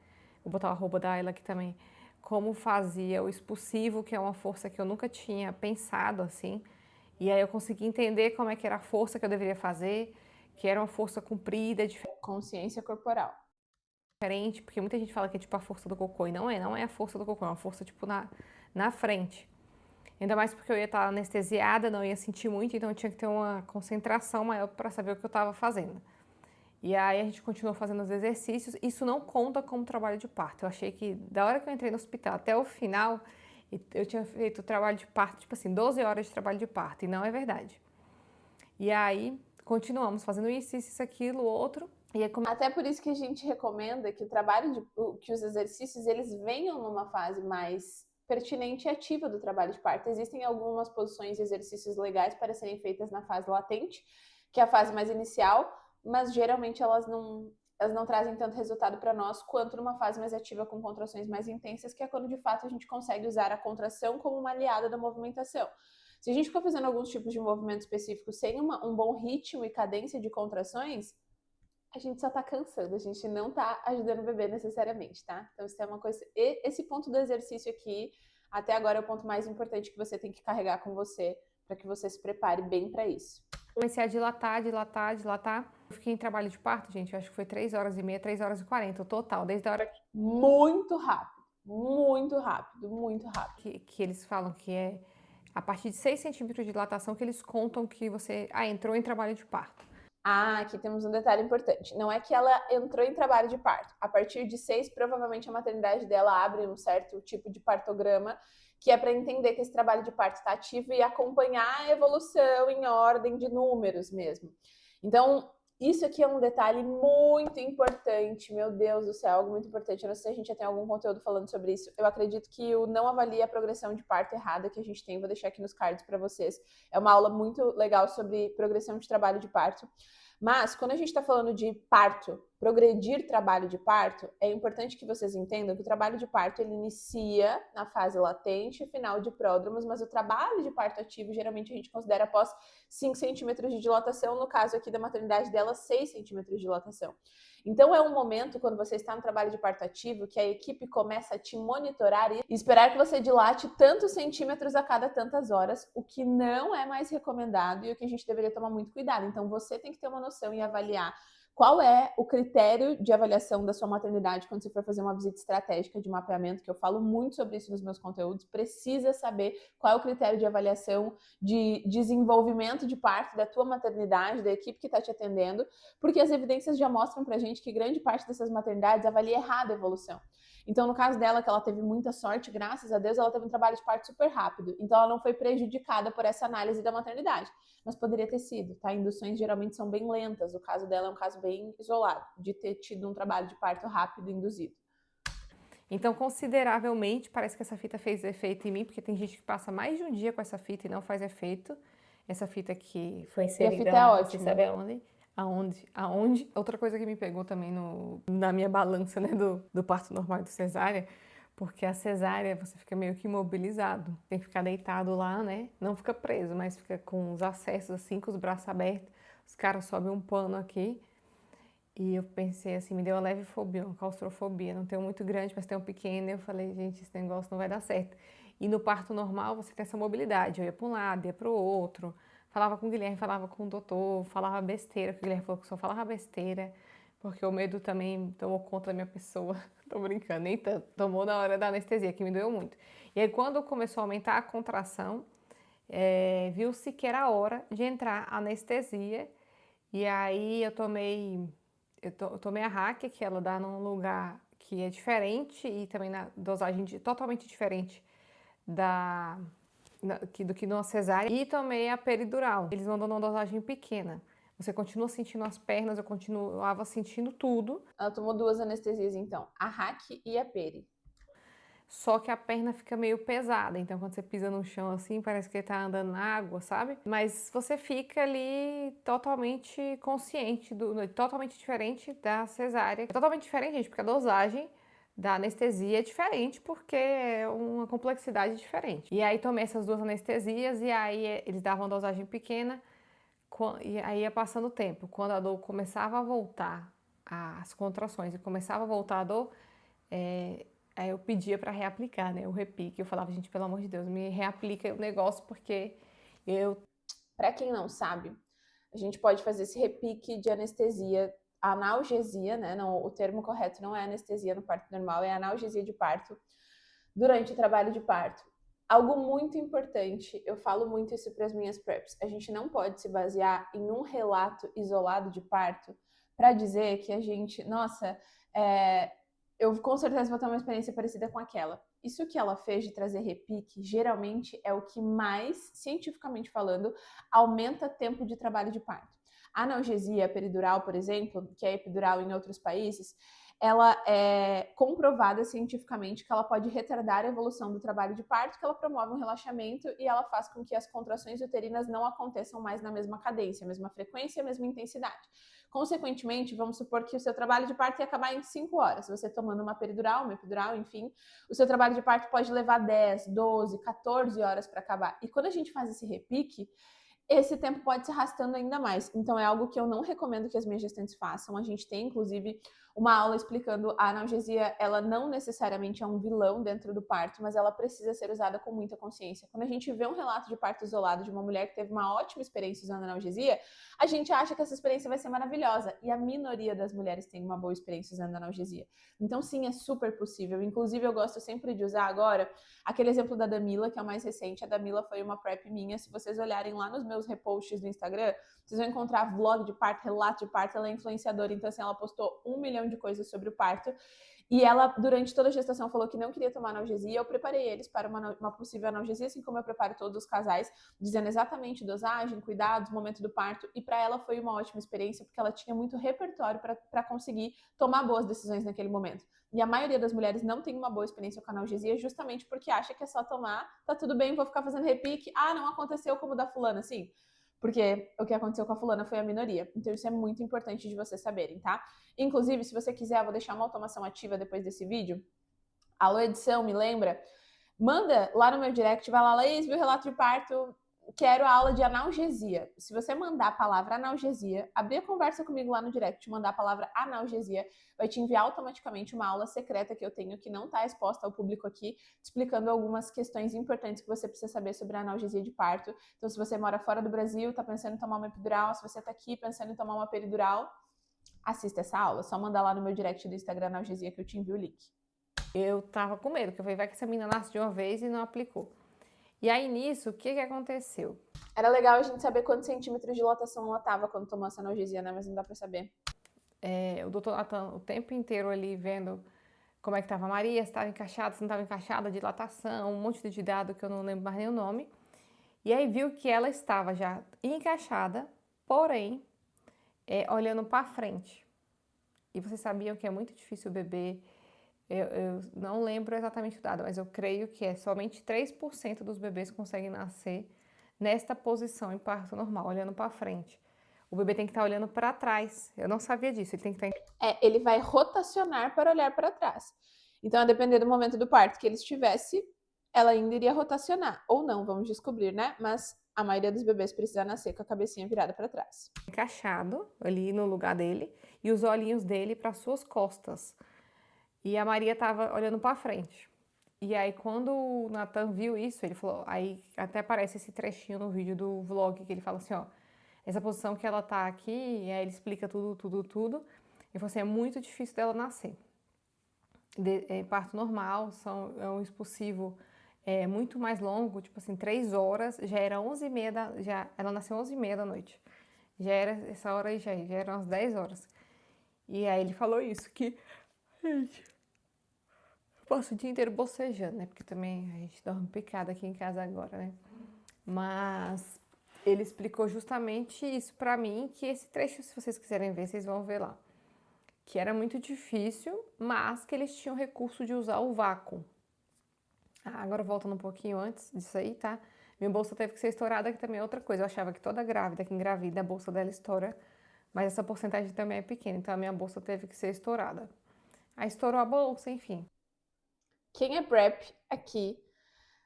Vou botar o arroba da Ayla aqui também. Como fazia o expulsivo, que é uma força que eu nunca tinha pensado assim. E aí eu consegui entender como é que era a força que eu deveria fazer, que era uma força comprida, Consciência corporal. diferente, porque muita gente fala que é tipo a força do cocô, e não é a força do cocô, é uma força tipo na frente. Ainda mais porque eu ia estar anestesiada, não ia sentir muito, então eu tinha que ter uma concentração maior para saber o que eu estava fazendo. E aí a gente continuou fazendo os exercícios. Isso não conta como trabalho de parto. Eu achei que da hora que eu entrei no hospital até o final, eu tinha feito o trabalho de parto, tipo assim, 12 horas de trabalho de parto, e não é verdade. E aí continuamos fazendo isso, aquilo, outro. Até por isso que a gente recomenda que que os exercícios eles venham numa fase mais pertinente e ativa do trabalho de parto. Existem algumas posições e exercícios legais para serem feitas na fase latente, que é a fase mais inicial, mas geralmente elas não trazem tanto resultado para nós quanto numa fase mais ativa com contrações mais intensas, que é quando de fato a gente consegue usar a contração como uma aliada da movimentação. Se a gente for fazendo alguns tipos de movimento específicos sem um bom ritmo e cadência de contrações, a gente só tá cansando, a gente não tá ajudando o bebê necessariamente, tá? Então isso é uma coisa. Esse ponto do exercício aqui, até agora, é o ponto mais importante que você tem que carregar com você, para que você se prepare bem para isso. Comecei a dilatar. Eu fiquei em trabalho de parto, gente, eu acho que foi 3 horas e meia, 3 horas e 40, o total, desde a hora Muito rápido, muito rápido, muito rápido. que eles falam que é a partir de 6 centímetros de dilatação que eles contam que você entrou em trabalho de parto. Aqui temos um detalhe importante. Não é que ela entrou em trabalho de parto. A partir de 6, provavelmente a maternidade dela abre um certo tipo de partograma, que é para entender que esse trabalho de parto está ativo e acompanhar a evolução em ordem de números mesmo. Então, isso aqui é um detalhe muito importante. Meu Deus do céu, algo muito importante. Eu não sei se a gente já tem algum conteúdo falando sobre isso. Eu acredito que o Não Avalie a Progressão de Parto Errada que a gente tem, vou deixar aqui nos cards para vocês. É uma aula muito legal sobre progressão de trabalho de parto. Mas, quando a gente está falando de parto, progredir trabalho de parto, é importante que vocês entendam que o trabalho de parto ele inicia na fase latente e final de pródromos, mas o trabalho de parto ativo, geralmente a gente considera após 5 centímetros de dilatação, no caso aqui da maternidade dela, 6 centímetros de dilatação. Então é um momento, quando você está no trabalho de parto ativo, que a equipe começa a te monitorar e esperar que você dilate tantos centímetros a cada tantas horas, o que não é mais recomendado e o que a gente deveria tomar muito cuidado. Então você tem que ter uma noção e avaliar qual é o critério de avaliação da sua maternidade quando você for fazer uma visita estratégica de mapeamento, que eu falo muito sobre isso nos meus conteúdos. Precisa saber qual é o critério de avaliação de desenvolvimento de parto da tua maternidade, da equipe que está te atendendo, porque as evidências já mostram pra gente que grande parte dessas maternidades avalia errado a evolução. Então, no caso dela, que ela teve muita sorte, graças a Deus, ela teve um trabalho de parto super rápido. Então, ela não foi prejudicada por essa análise da maternidade. Mas poderia ter sido, tá? Induções geralmente são bem lentas. O caso dela é um caso bem isolado, de ter tido um trabalho de parto rápido induzido. Então, consideravelmente, parece que essa fita fez efeito em mim, porque tem gente que passa mais de um dia com essa fita e não faz efeito. Essa fita aqui Foi E a inserida, fita é você ótima. sabe aonde? Aonde? Outra coisa que me pegou também na minha balança, né, do parto normal e do cesárea, porque a cesárea você fica meio que imobilizado. Tem que ficar deitado lá, né? Não fica preso, mas fica com os acessos assim, com os braços abertos. Os caras sobem um pano aqui. E eu pensei assim, me deu uma leve fobia, uma claustrofobia. Não tem um muito grande, mas tem um pequeno. E eu falei, gente, esse negócio não vai dar certo. E no parto normal você tem essa mobilidade. Eu ia para um lado, ia para o outro. Falava com o Guilherme, falava com o doutor, falava besteira. O Guilherme falou que só falava besteira. Porque o medo também tomou conta da minha pessoa. Tô brincando, nem tanto. Tomou na hora da anestesia, que me doeu muito. E aí quando começou a aumentar a contração, viu-se que era a hora de entrar a anestesia. E aí eu tomei a Hack, que ela dá num lugar que é diferente e também na dosagem totalmente diferente do que numa cesárea. E tomei a peridural. Eles vão dando uma dosagem pequena. Você continua sentindo as pernas, eu continuava sentindo tudo. Ela tomou 2 anestesias, então. A Hack e a Peri. Só que a perna fica meio pesada, então quando você pisa no chão assim, parece que ele tá andando na água, sabe? Mas você fica ali totalmente consciente, totalmente diferente da cesárea. É totalmente diferente, gente, porque a dosagem da anestesia é diferente, porque é uma complexidade diferente. E aí tomei essas 2 anestesias e aí eles davam uma dosagem pequena e aí ia passando o tempo. Quando a dor começava a voltar, as contrações, e começava a voltar a dor, aí eu pedia para reaplicar, né, o repique. Eu falava, gente, pelo amor de Deus, me reaplica o negócio, porque Para quem não sabe, a gente pode fazer esse repique de anestesia, analgesia, né? Não, o termo correto não é anestesia no parto normal, é analgesia de parto, durante o trabalho de parto. Algo muito importante, eu falo muito isso para as minhas preps, a gente não pode se basear em um relato isolado de parto para dizer que a gente, nossa, eu com certeza vou ter uma experiência parecida com aquela. Isso que ela fez de trazer repique, geralmente é o que mais, cientificamente falando, aumenta tempo de trabalho de parto. A analgesia peridural, por exemplo, que é epidural em outros países, ela é comprovada cientificamente que ela pode retardar a evolução do trabalho de parto, que ela promove um relaxamento e ela faz com que as contrações uterinas não aconteçam mais na mesma cadência, mesma frequência, mesma intensidade. Consequentemente, vamos supor que o seu trabalho de parto ia acabar em 5 horas. Você tomando uma peridural, uma epidural, enfim, o seu trabalho de parto pode levar 10, 12, 14 horas para acabar. E quando a gente faz esse repique, esse tempo pode se arrastando ainda mais. Então é algo que eu não recomendo que as minhas gestantes façam. A gente tem, inclusive, uma aula explicando a analgesia, ela não necessariamente é um vilão dentro do parto, mas ela precisa ser usada com muita consciência. Quando a gente vê um relato de parto isolado de uma mulher que teve uma ótima experiência usando analgesia, a gente acha que essa experiência vai ser maravilhosa. E a minoria das mulheres tem uma boa experiência usando analgesia. Então, sim, é super possível. Inclusive, eu gosto sempre de usar agora aquele exemplo da Damila, que é o mais recente. A Damila foi uma prep minha. Se vocês olharem lá nos meus reposts do Instagram, vocês vão encontrar vlog de parto, relato de parto. Ela é influenciadora, então assim, ela postou 1 milhão de coisas sobre o parto. E ela, durante toda a gestação, falou que não queria tomar analgesia. Eu preparei eles para uma possível analgesia, assim como eu preparo todos os casais, dizendo exatamente dosagem, cuidados, momento do parto. E para ela foi uma ótima experiência, porque ela tinha muito repertório para conseguir tomar boas decisões naquele momento. E a maioria das mulheres não tem uma boa experiência com analgesia justamente porque acha que é só tomar, tá tudo bem, vou ficar fazendo repique. Ah, não aconteceu como o da fulana, assim. Porque o que aconteceu com a fulana foi a minoria. Então isso é muito importante de vocês saberem, tá? Inclusive, se você quiser, eu vou deixar uma automação ativa depois desse vídeo. Alô, edição, me lembra? Manda lá no meu direct, vai lá, Laís, viu o relato de parto? Quero a aula de analgesia. Se você mandar a palavra analgesia, abrir a conversa comigo lá no direct, mandar a palavra analgesia, vai te enviar automaticamente uma aula secreta que eu tenho, que não está exposta ao público aqui, explicando algumas questões importantes que você precisa saber sobre a analgesia de parto. Então, se você mora fora do Brasil, está pensando em tomar uma epidural, se você está aqui pensando em tomar uma peridural, assista essa aula. Só mandar lá no meu direct do Instagram analgesia que eu te envio o link. eu tava com medo, porque eu falei, vai que essa menina nasce de uma vez e não aplicou. E aí, nisso, o que aconteceu? Era legal a gente saber quantos centímetros de dilatação ela tava quando tomou essa analgesia, né? Mas não dá pra saber. O doutor Natan, o tempo inteiro ali vendo como é que tava a Maria, se estava encaixada, se não estava encaixada, dilatação, um monte de dado que eu não lembro mais nem o nome. E aí viu que ela estava já encaixada, porém, olhando para frente. E vocês sabiam que é muito difícil o bebê. Eu não lembro exatamente o dado, mas eu creio que somente 3% dos bebês conseguem nascer nesta posição em parto normal, olhando para frente. O bebê tem que estar olhando para trás. Eu não sabia disso, ele tem que estar... Ele vai rotacionar para olhar para trás. Então, a depender do momento do parto que ele estivesse, ela ainda iria rotacionar. Ou não, vamos descobrir, né? Mas a maioria dos bebês precisa nascer com a cabecinha virada para trás. Encaixado ali no lugar dele e os olhinhos dele para suas costas. E a Maria estava olhando para frente. E aí, quando o Nathan viu isso, ele falou... Aí até aparece esse trechinho no vídeo do vlog, que ele fala assim, ó... Essa posição que ela tá aqui, e aí ele explica tudo. Ele falou assim, é muito difícil dela nascer. Parto normal, é um expulsivo muito mais longo, tipo assim, 3 horas, já era 11h30, ela nasceu 11h30 da noite. Já era essa hora aí, já eram umas 10 horas. E aí ele falou isso, que... Gente, eu passo o dia inteiro bocejando, né? Porque também a gente dorme picado aqui em casa agora, né? Mas ele explicou justamente isso pra mim, que esse trecho, se vocês quiserem ver, vocês vão ver lá. Que era muito difícil, mas que eles tinham recurso de usar o vácuo. Agora voltando um pouquinho antes disso aí, tá? Minha bolsa teve que ser estourada, que também é outra coisa. Eu achava que toda grávida que engravida, a bolsa dela estoura, mas essa porcentagem também é pequena, então a minha bolsa teve que ser estourada. Aí estourou a bolsa, enfim. Quem é PrEP aqui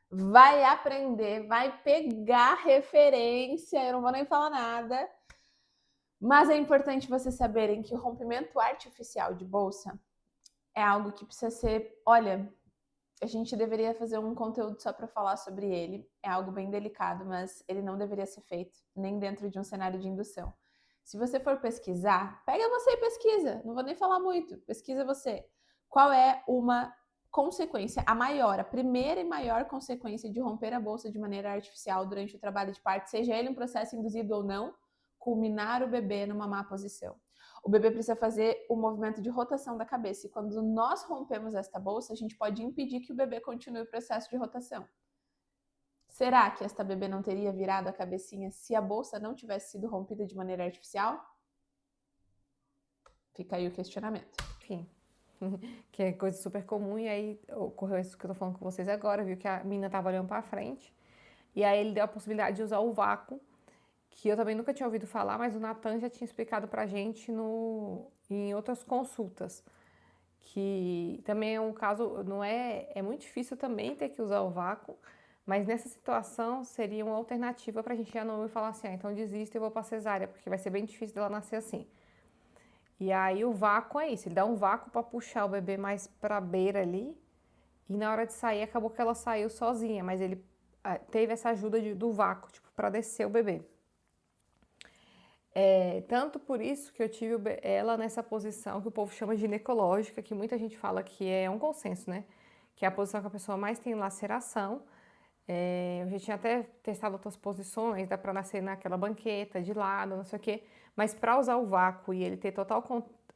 vai aprender, vai pegar referência, eu não vou nem falar nada, mas é importante vocês saberem que o rompimento artificial de bolsa é algo que precisa ser, olha, a gente deveria fazer um conteúdo só para falar sobre ele, é algo bem delicado, mas ele não deveria ser feito, nem dentro de um cenário de indução. Se você for pesquisar, pega você e pesquisa, não vou nem falar muito, pesquisa você. Qual é uma consequência, a primeira e maior consequência de romper a bolsa de maneira artificial durante o trabalho de parto, seja ele um processo induzido ou não, culminar o bebê numa má posição. O bebê precisa fazer o movimento de rotação da cabeça e quando nós rompemos esta bolsa, a gente pode impedir que o bebê continue o processo de rotação. Será que esta bebê não teria virado a cabecinha se a bolsa não tivesse sido rompida de maneira artificial? Fica aí o questionamento. Enfim, que é coisa super comum, e aí ocorreu isso que eu tô falando com vocês agora, viu que a menina tava olhando pra frente, e aí ele deu a possibilidade de usar o vácuo, que eu também nunca tinha ouvido falar, mas o Nathan já tinha explicado pra gente em outras consultas, que também é um caso, não é muito difícil também ter que usar o vácuo, mas nessa situação seria uma alternativa pra gente já não falar assim, então desisto e vou pra cesárea, porque vai ser bem difícil dela nascer assim. E aí o vácuo é isso, ele dá um vácuo para puxar o bebê mais para a beira ali, e na hora de sair acabou que ela saiu sozinha, mas ele teve essa ajuda do vácuo, tipo, para descer o bebê. Tanto por isso que eu tive ela nessa posição que o povo chama de ginecológica, que muita gente fala que é um consenso, né? Que é a posição que a pessoa mais tem laceração. Eu já tinha até testado outras posições, dá para nascer naquela banqueta, de lado, não sei o quê. Mas para usar o vácuo e ele ter total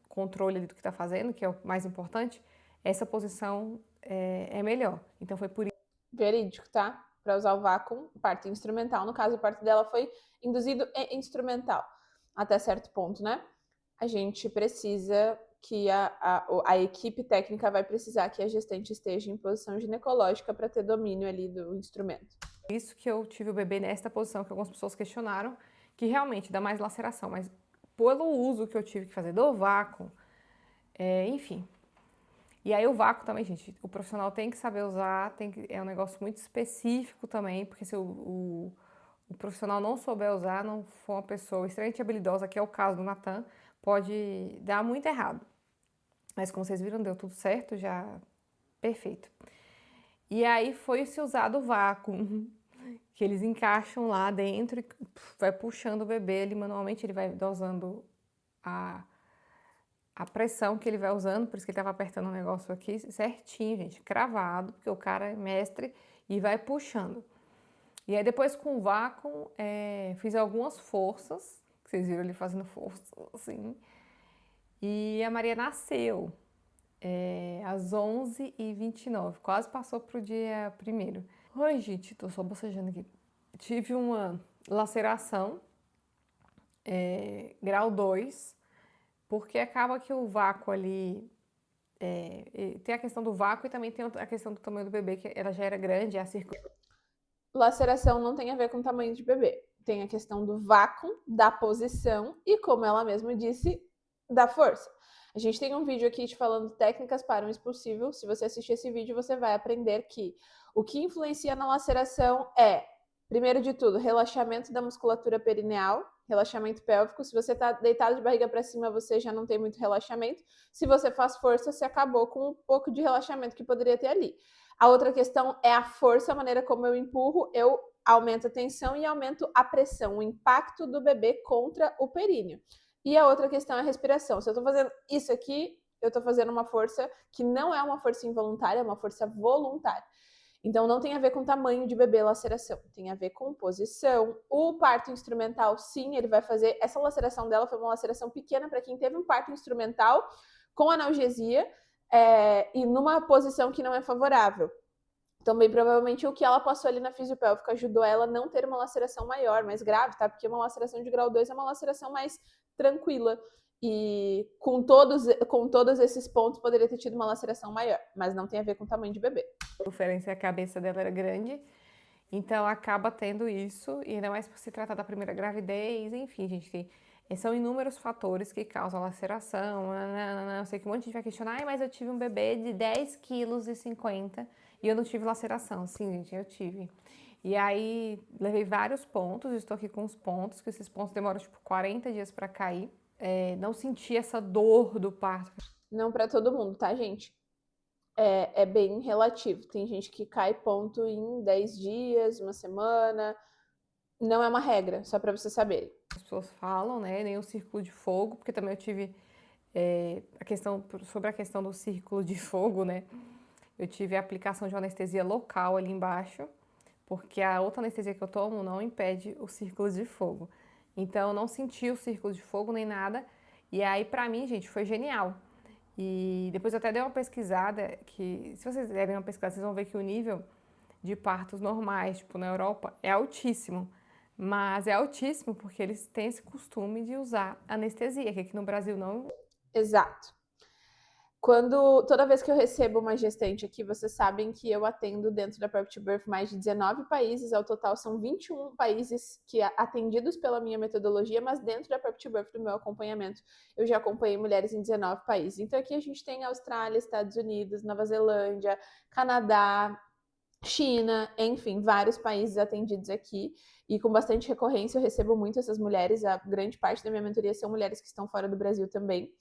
controle do que está fazendo, que é o mais importante, essa posição é melhor. Então foi por isso. Verídico, tá? Para usar o vácuo, parto instrumental. No caso, o parto dela foi induzido e instrumental. Até certo ponto, né? A gente precisa que a equipe técnica vai precisar que a gestante esteja em posição ginecológica para ter domínio ali do instrumento. Por isso que eu tive o bebê nesta posição, que algumas pessoas questionaram, que realmente dá mais laceração, mas pelo uso que eu tive que fazer do vácuo, enfim. E aí o vácuo também, gente, o profissional tem que saber usar, é um negócio muito específico também, porque se o profissional não souber usar, não for uma pessoa extremamente habilidosa, que é o caso do Nathan, pode dar muito errado. Mas como vocês viram, deu tudo certo, já perfeito. E aí foi se usado o vácuo, que eles encaixam lá dentro e vai puxando o bebê ali manualmente, ele vai dosando a pressão que ele vai usando, por isso que ele estava apertando o negócio aqui certinho, gente, cravado, porque o cara é mestre e vai puxando. E aí depois com o vácuo, fiz algumas forças, vocês viram ele fazendo força, assim, e a Maria nasceu às 11h29, quase passou pro dia 1º. Oi, gente, tô só bocejando aqui. Tive uma laceração, grau 2, porque acaba que o vácuo ali, tem a questão do vácuo e também tem a questão do tamanho do bebê, que ela já era grande, a circunferência. laceração não tem a ver com tamanho de bebê. Tem a questão do vácuo, da posição e, como ela mesma disse, da força. A gente tem um vídeo aqui te falando técnicas para um expulsivo. Se você assistir esse vídeo, você vai aprender que o que influencia na laceração é, primeiro de tudo, relaxamento da musculatura perineal, relaxamento pélvico. Se você está deitado de barriga para cima, você já não tem muito relaxamento. Se você faz força, você acabou com um pouco de relaxamento que poderia ter ali. A outra questão é a força, a maneira como eu empurro, eu aumento a tensão e aumento a pressão, o impacto do bebê contra o períneo. E a outra questão é a respiração. Se eu tô fazendo isso aqui, eu tô fazendo uma força que não é uma força involuntária, é uma força voluntária. Então não tem a ver com tamanho de bebê laceração, tem a ver com posição. O parto instrumental, sim, ele vai fazer. Essa laceração dela foi uma laceração pequena para quem teve um parto instrumental com analgesia e numa posição que não é favorável. Então, bem provavelmente, o que ela passou ali na fisiopélvica ajudou ela a não ter uma laceração maior, mais grave, tá? Porque uma laceração de grau 2 é uma laceração mais tranquila. E com todos esses pontos, poderia ter tido uma laceração maior. Mas não tem a ver com o tamanho de bebê. A diferença é que a cabeça dela era grande, então acaba tendo isso, e ainda mais por se tratar da primeira gravidez, enfim, gente, são inúmeros fatores que causam laceração. Eu sei que um monte de gente vai questionar, mas eu tive um bebê de 10,50 kg e eu não tive laceração. Sim, gente, eu tive. E aí, levei vários pontos, estou aqui com os pontos, que esses pontos demoram tipo 40 dias para cair. Não senti essa dor do parto. Não para todo mundo, tá, gente? É bem relativo. Tem gente que cai ponto em 10 dias, uma semana. Não é uma regra, só para vocês saberem. As pessoas falam, né? Nem o círculo de fogo, porque também eu tive sobre a questão do círculo de fogo, né? Eu tive a aplicação de uma anestesia local ali embaixo, porque a outra anestesia que eu tomo não impede o círculo de fogo. Então, eu não senti o círculo de fogo nem nada. E aí, pra mim, gente, foi genial. E depois eu até dei uma pesquisada, que se vocês derem uma pesquisada, vocês vão ver que o nível de partos normais, tipo na Europa, é altíssimo. Mas é altíssimo porque eles têm esse costume de usar anestesia, que aqui no Brasil não. Exato. Toda vez que eu recebo uma gestante aqui, vocês sabem que eu atendo dentro da Prep to Birth mais de 19 países, ao total são 21 países que atendidos pela minha metodologia, mas dentro da Prep to Birth do meu acompanhamento, eu já acompanhei mulheres em 19 países. Então aqui a gente tem Austrália, Estados Unidos, Nova Zelândia, Canadá, China, enfim, vários países atendidos aqui e com bastante recorrência eu recebo muito essas mulheres, a grande parte da minha mentoria são mulheres que estão fora do Brasil também.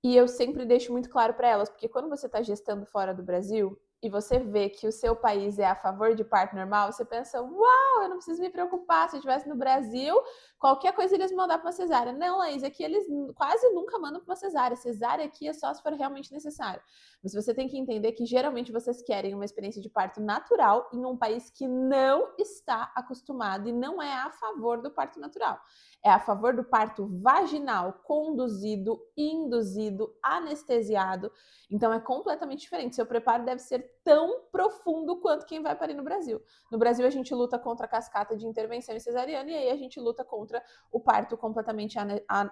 E eu sempre deixo muito claro para elas, porque quando você está gestando fora do Brasil e você vê que o seu país é a favor de parto normal, você pensa, uau, eu não preciso me preocupar, se eu estivesse no Brasil, qualquer coisa eles mandar para uma cesárea. Não, Laís, aqui eles quase nunca mandam para uma cesárea. Cesárea aqui é só se for realmente necessário. Mas você tem que entender que geralmente vocês querem uma experiência de parto natural em um país que não está acostumado e não é a favor do parto natural. É a favor do parto vaginal, conduzido, induzido, anestesiado. Então é completamente diferente. Seu preparo deve ser tão profundo quanto quem vai parir no Brasil. No Brasil a gente luta contra a cascata de intervenção cesariana e aí a gente luta contra o parto completamente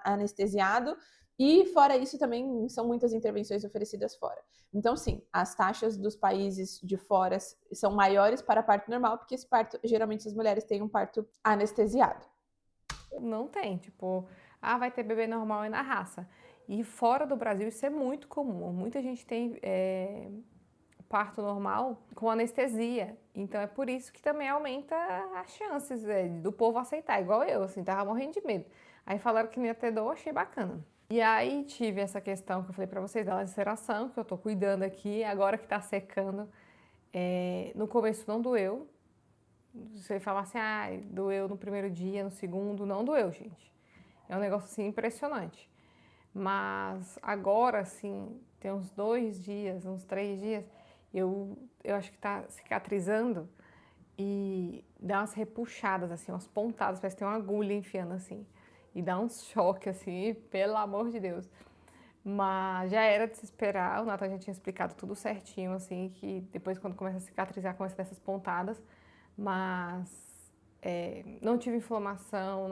anestesiado. E fora isso também são muitas intervenções oferecidas fora. Então sim, as taxas dos países de fora são maiores para parto normal, porque esse parto, geralmente as mulheres têm um parto anestesiado. Não tem, tipo, vai ter bebê normal e na raça. E fora do Brasil isso é muito comum. Muita gente tem parto normal com anestesia. Então é por isso que também aumenta as chances do povo aceitar, igual eu, assim, tava morrendo de medo. Aí falaram que não ia ter dor, achei bacana. E aí tive essa questão que eu falei pra vocês da laceração, que eu tô cuidando aqui, agora que tá secando. No começo não doeu. Você fala assim, doeu no primeiro dia, no segundo, não doeu, gente. É um negócio assim impressionante. Mas agora, assim, tem uns 2 dias, uns 3 dias, eu acho que tá cicatrizando e dá umas repuxadas, assim, umas pontadas, parece que tem uma agulha enfiando, assim. E dá um choque, assim, pelo amor de Deus. Mas já era de se esperar, o Nathan já tinha explicado tudo certinho, assim, que depois quando começa a cicatrizar, começa dessas pontadas. Mas não tive inflamação,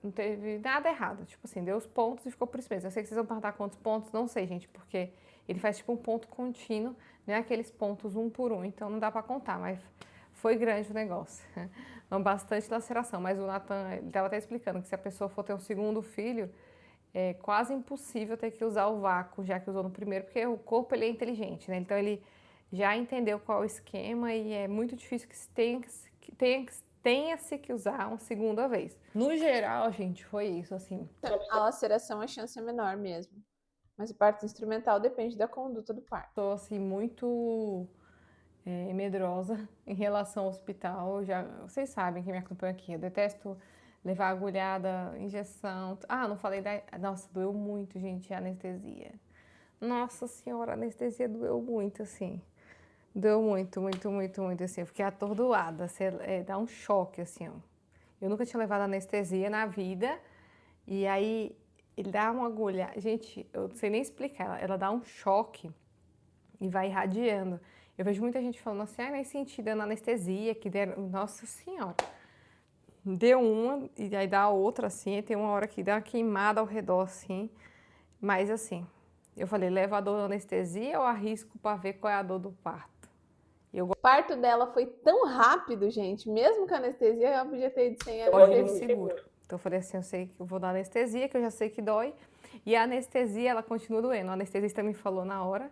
não teve nada errado. Tipo assim, deu os pontos e ficou por isso mesmo. Eu sei que vocês vão perguntar quantos pontos, não sei, gente, porque ele faz tipo um ponto contínuo, não é aqueles pontos um por um, então não dá pra contar, mas foi grande o negócio. Bastante laceração, mas o Nathan, ele estava até explicando que se a pessoa for ter um segundo filho, é quase impossível ter que usar o vácuo, já que usou no primeiro, porque o corpo ele é inteligente, né? Então ele já entendeu qual é o esquema e é muito difícil que tenha-se que usar uma segunda vez. No geral, gente, foi isso, assim. A laceração, a chance é menor mesmo. Mas o parto instrumental depende da conduta do parto. Estou, assim, muito medrosa em relação ao hospital. Vocês sabem que me acompanham aqui. Eu detesto levar agulhada, injeção. Não falei da... Nossa, doeu muito, gente, a anestesia. Nossa senhora, a anestesia doeu muito, assim. Doeu muito, muito, muito, muito, assim. Eu fiquei atordoada. Dá um choque, assim, ó. Eu nunca tinha levado anestesia na vida. E aí, ele dá uma agulha. Gente, eu não sei nem explicar. Ela dá um choque e vai irradiando. Eu vejo muita gente falando assim, nem senti dando anestesia, que deram... Nossa senhora. Deu uma e aí dá outra, assim, e tem uma hora que dá uma queimada ao redor, assim. Mas, assim, eu falei, leva a dor da anestesia ou arrisco para ver qual é a dor do parto? O parto dela foi tão rápido, gente, mesmo com anestesia, ela podia ter ido sem Pode ir anestesia. seguro. Então eu falei assim, eu sei que eu vou dar anestesia, que eu já sei que dói. E a anestesia, ela continua doendo. O anestesista me falou na hora,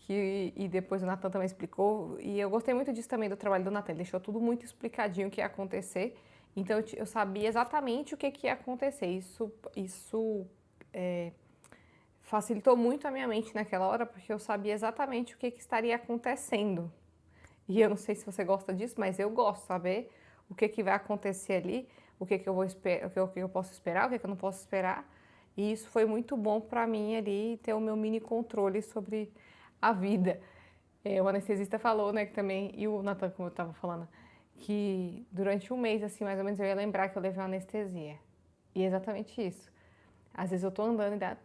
e depois o Nathan também explicou. E eu gostei muito disso também, do trabalho do Nathan. Ele deixou tudo muito explicadinho o que ia acontecer. Então eu sabia exatamente o que ia acontecer. Isso facilitou muito a minha mente naquela hora, porque eu sabia exatamente o que estaria acontecendo. E eu não sei se você gosta disso, mas eu gosto de saber o que vai acontecer ali, o que eu vou esperar, o que eu posso esperar, o que eu não posso esperar. E isso foi muito bom para mim ali, ter o meu mini controle sobre a vida. O anestesista falou, né, que também, e o Nathan, como eu estava falando, que durante um mês, assim, mais ou menos, eu ia lembrar que eu levei uma anestesia. E é exatamente isso. Às vezes eu tô andando e dá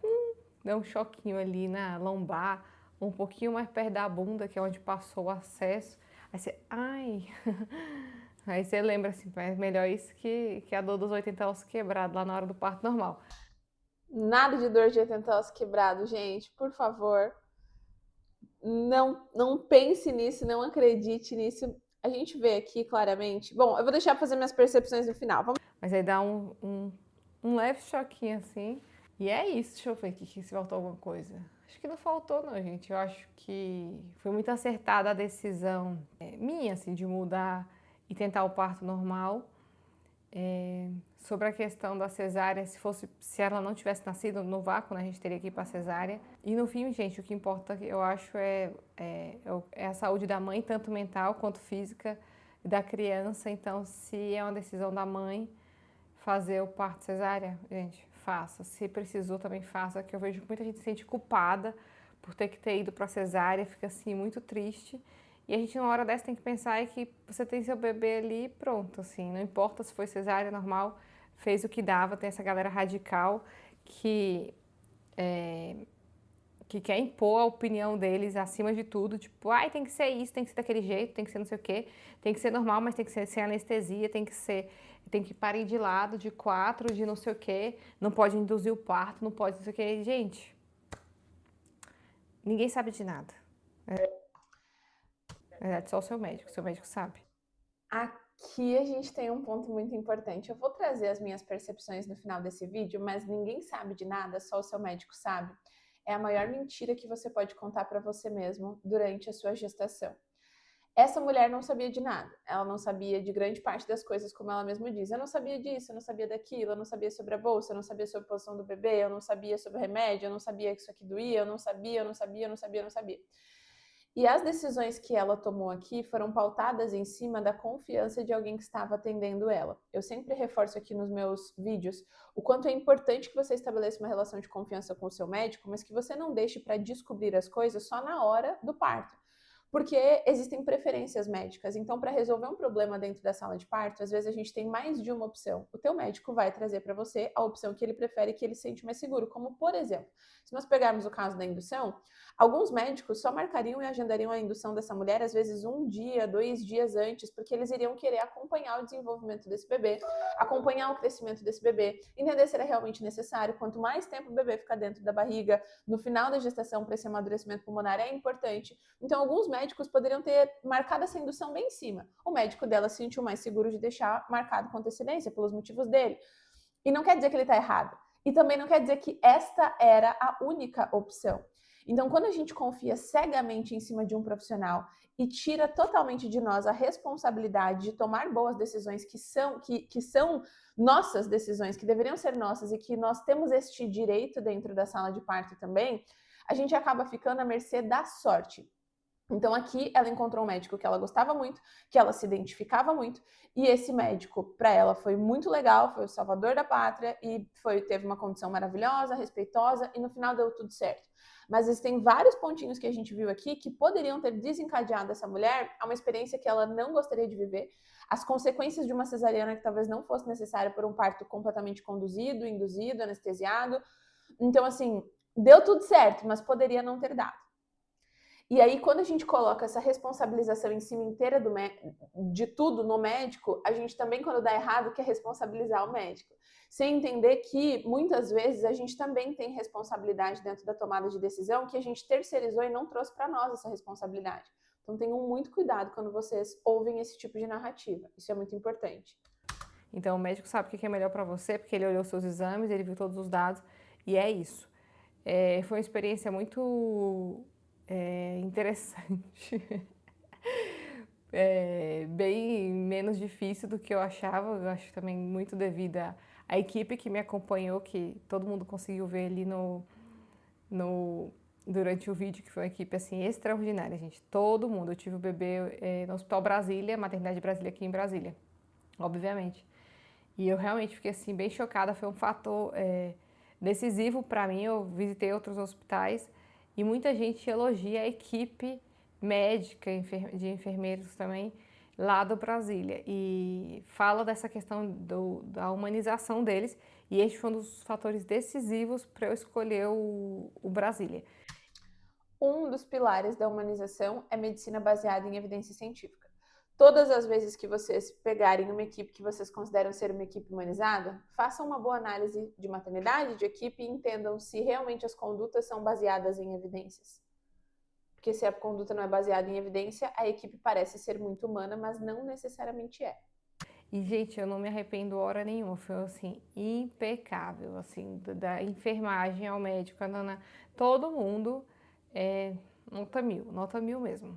um choquinho ali na lombar, um pouquinho mais perto da bunda, que é onde passou o acesso. Aí você, ai... Aí você lembra assim, é melhor isso que a dor dos 80 ossos quebrados lá na hora do parto normal. Nada de dor de 80 ossos quebrados, gente, por favor. Não pense nisso, não acredite nisso. A gente vê aqui claramente. Bom, eu vou deixar pra fazer minhas percepções no final. Mas aí dá um leve choquinho assim. E é isso, deixa eu ver aqui se faltou alguma coisa. Acho que não faltou não, gente. Eu acho que foi muito acertada a decisão minha, assim, de mudar e tentar o parto normal. Sobre a questão da cesárea, se ela não tivesse nascido no vácuo, né, a gente teria que ir para cesárea. E no fim, gente, o que importa, eu acho, é a saúde da mãe, tanto mental quanto física, e da criança. Então, se é uma decisão da mãe fazer o parto cesárea, gente, faça. Se precisou, também faça, que eu vejo que muita gente se sente culpada por ter que ter ido para cesárea, fica assim muito triste. E a gente, numa hora dessa, tem que pensar que você tem seu bebê ali e pronto, assim. Não importa se foi cesárea, normal, fez o que dava. Tem essa galera radical que quer impor a opinião deles acima de tudo. Tipo, tem que ser isso, tem que ser daquele jeito, tem que ser não sei o quê. Tem que ser normal, mas tem que ser sem anestesia, tem que parir de lado, de 4, de não sei o quê. Não pode induzir o parto, não pode não sei o quê. Gente, ninguém sabe de nada. Na verdade, só o seu médico sabe. Aqui a gente tem um ponto muito importante. Eu vou trazer as minhas percepções no final desse vídeo, mas ninguém sabe de nada, só o seu médico sabe. É a maior mentira que você pode contar para você mesmo durante a sua gestação. Essa mulher não sabia de nada. Ela não sabia de grande parte das coisas, como ela mesma diz. Eu não sabia disso, eu não sabia daquilo, eu não sabia sobre a bolsa, eu não sabia sobre a posição do bebê, eu não sabia sobre o remédio, eu não sabia que isso aqui doía, eu não sabia. E as decisões que ela tomou aqui foram pautadas em cima da confiança de alguém que estava atendendo ela. Eu sempre reforço aqui nos meus vídeos o quanto é importante que você estabeleça uma relação de confiança com o seu médico, mas que você não deixe para descobrir as coisas só na hora do parto. Porque existem preferências médicas. Então, para resolver um problema dentro da sala de parto, às vezes a gente tem mais de uma opção. O teu médico vai trazer para você a opção que ele prefere, que ele sente mais seguro. Como, por exemplo, se nós pegarmos o caso da indução, alguns médicos só marcariam e agendariam a indução dessa mulher, às vezes 1 dia, 2 dias antes, porque eles iriam querer acompanhar o desenvolvimento desse bebê, acompanhar o crescimento desse bebê, entender se era realmente necessário. Quanto mais tempo o bebê ficar dentro da barriga, no final da gestação, para esse amadurecimento pulmonar é importante. Então, alguns médicos médicos poderiam ter marcado essa indução bem em cima. O médico dela se sentiu mais seguro de deixar marcado com antecedência, pelos motivos dele. E não quer dizer que ele está errado. E também não quer dizer que esta era a única opção. Então, quando a gente confia cegamente em cima de um profissional e tira totalmente de nós a responsabilidade de tomar boas decisões que são nossas decisões, que deveriam ser nossas e que nós temos este direito dentro da sala de parto também, a gente acaba ficando à mercê da sorte. Então aqui ela encontrou um médico que ela gostava muito, que ela se identificava muito, e esse médico para ela foi muito legal, foi o salvador da pátria e teve uma condição maravilhosa, respeitosa e no final deu tudo certo. Mas existem vários pontinhos que a gente viu aqui que poderiam ter desencadeado essa mulher a uma experiência que ela não gostaria de viver, as consequências de uma cesariana que talvez não fosse necessária por um parto completamente conduzido, induzido, anestesiado. Então assim, deu tudo certo, mas poderia não ter dado. E aí, quando a gente coloca essa responsabilização em cima inteira de tudo no médico, a gente também, quando dá errado, quer responsabilizar o médico. Sem entender que, muitas vezes, a gente também tem responsabilidade dentro da tomada de decisão que a gente terceirizou e não trouxe para nós essa responsabilidade. Então, tenham muito cuidado quando vocês ouvem esse tipo de narrativa. Isso é muito importante. Então, o médico sabe o que é melhor para você, porque ele olhou seus exames, ele viu todos os dados, e é isso. Foi uma experiência muito... interessante, bem menos difícil do que eu achava. Eu acho também muito devido à equipe que me acompanhou, que todo mundo conseguiu ver ali durante o vídeo, que foi uma equipe assim extraordinária, gente. Todo mundo. Eu tive o bebê no Hospital Brasília, Maternidade Brasília aqui em Brasília, obviamente. E eu realmente fiquei assim bem chocada. Foi um fator decisivo para mim. Eu visitei outros hospitais e muita gente elogia a equipe médica, de enfermeiros também, lá do Brasília. E fala dessa questão da humanização deles. E este foi um dos fatores decisivos para eu escolher o Brasília. Um dos pilares da humanização é medicina baseada em evidência científica. Todas as vezes que vocês pegarem uma equipe que vocês consideram ser uma equipe humanizada, façam uma boa análise de maternidade, de equipe e entendam se realmente as condutas são baseadas em evidências. Porque se a conduta não é baseada em evidência, a equipe parece ser muito humana, mas não necessariamente é. E, gente, eu não me arrependo hora nenhuma, foi, assim, impecável, assim, da enfermagem ao médico, a Nana, todo mundo, nota mil mesmo.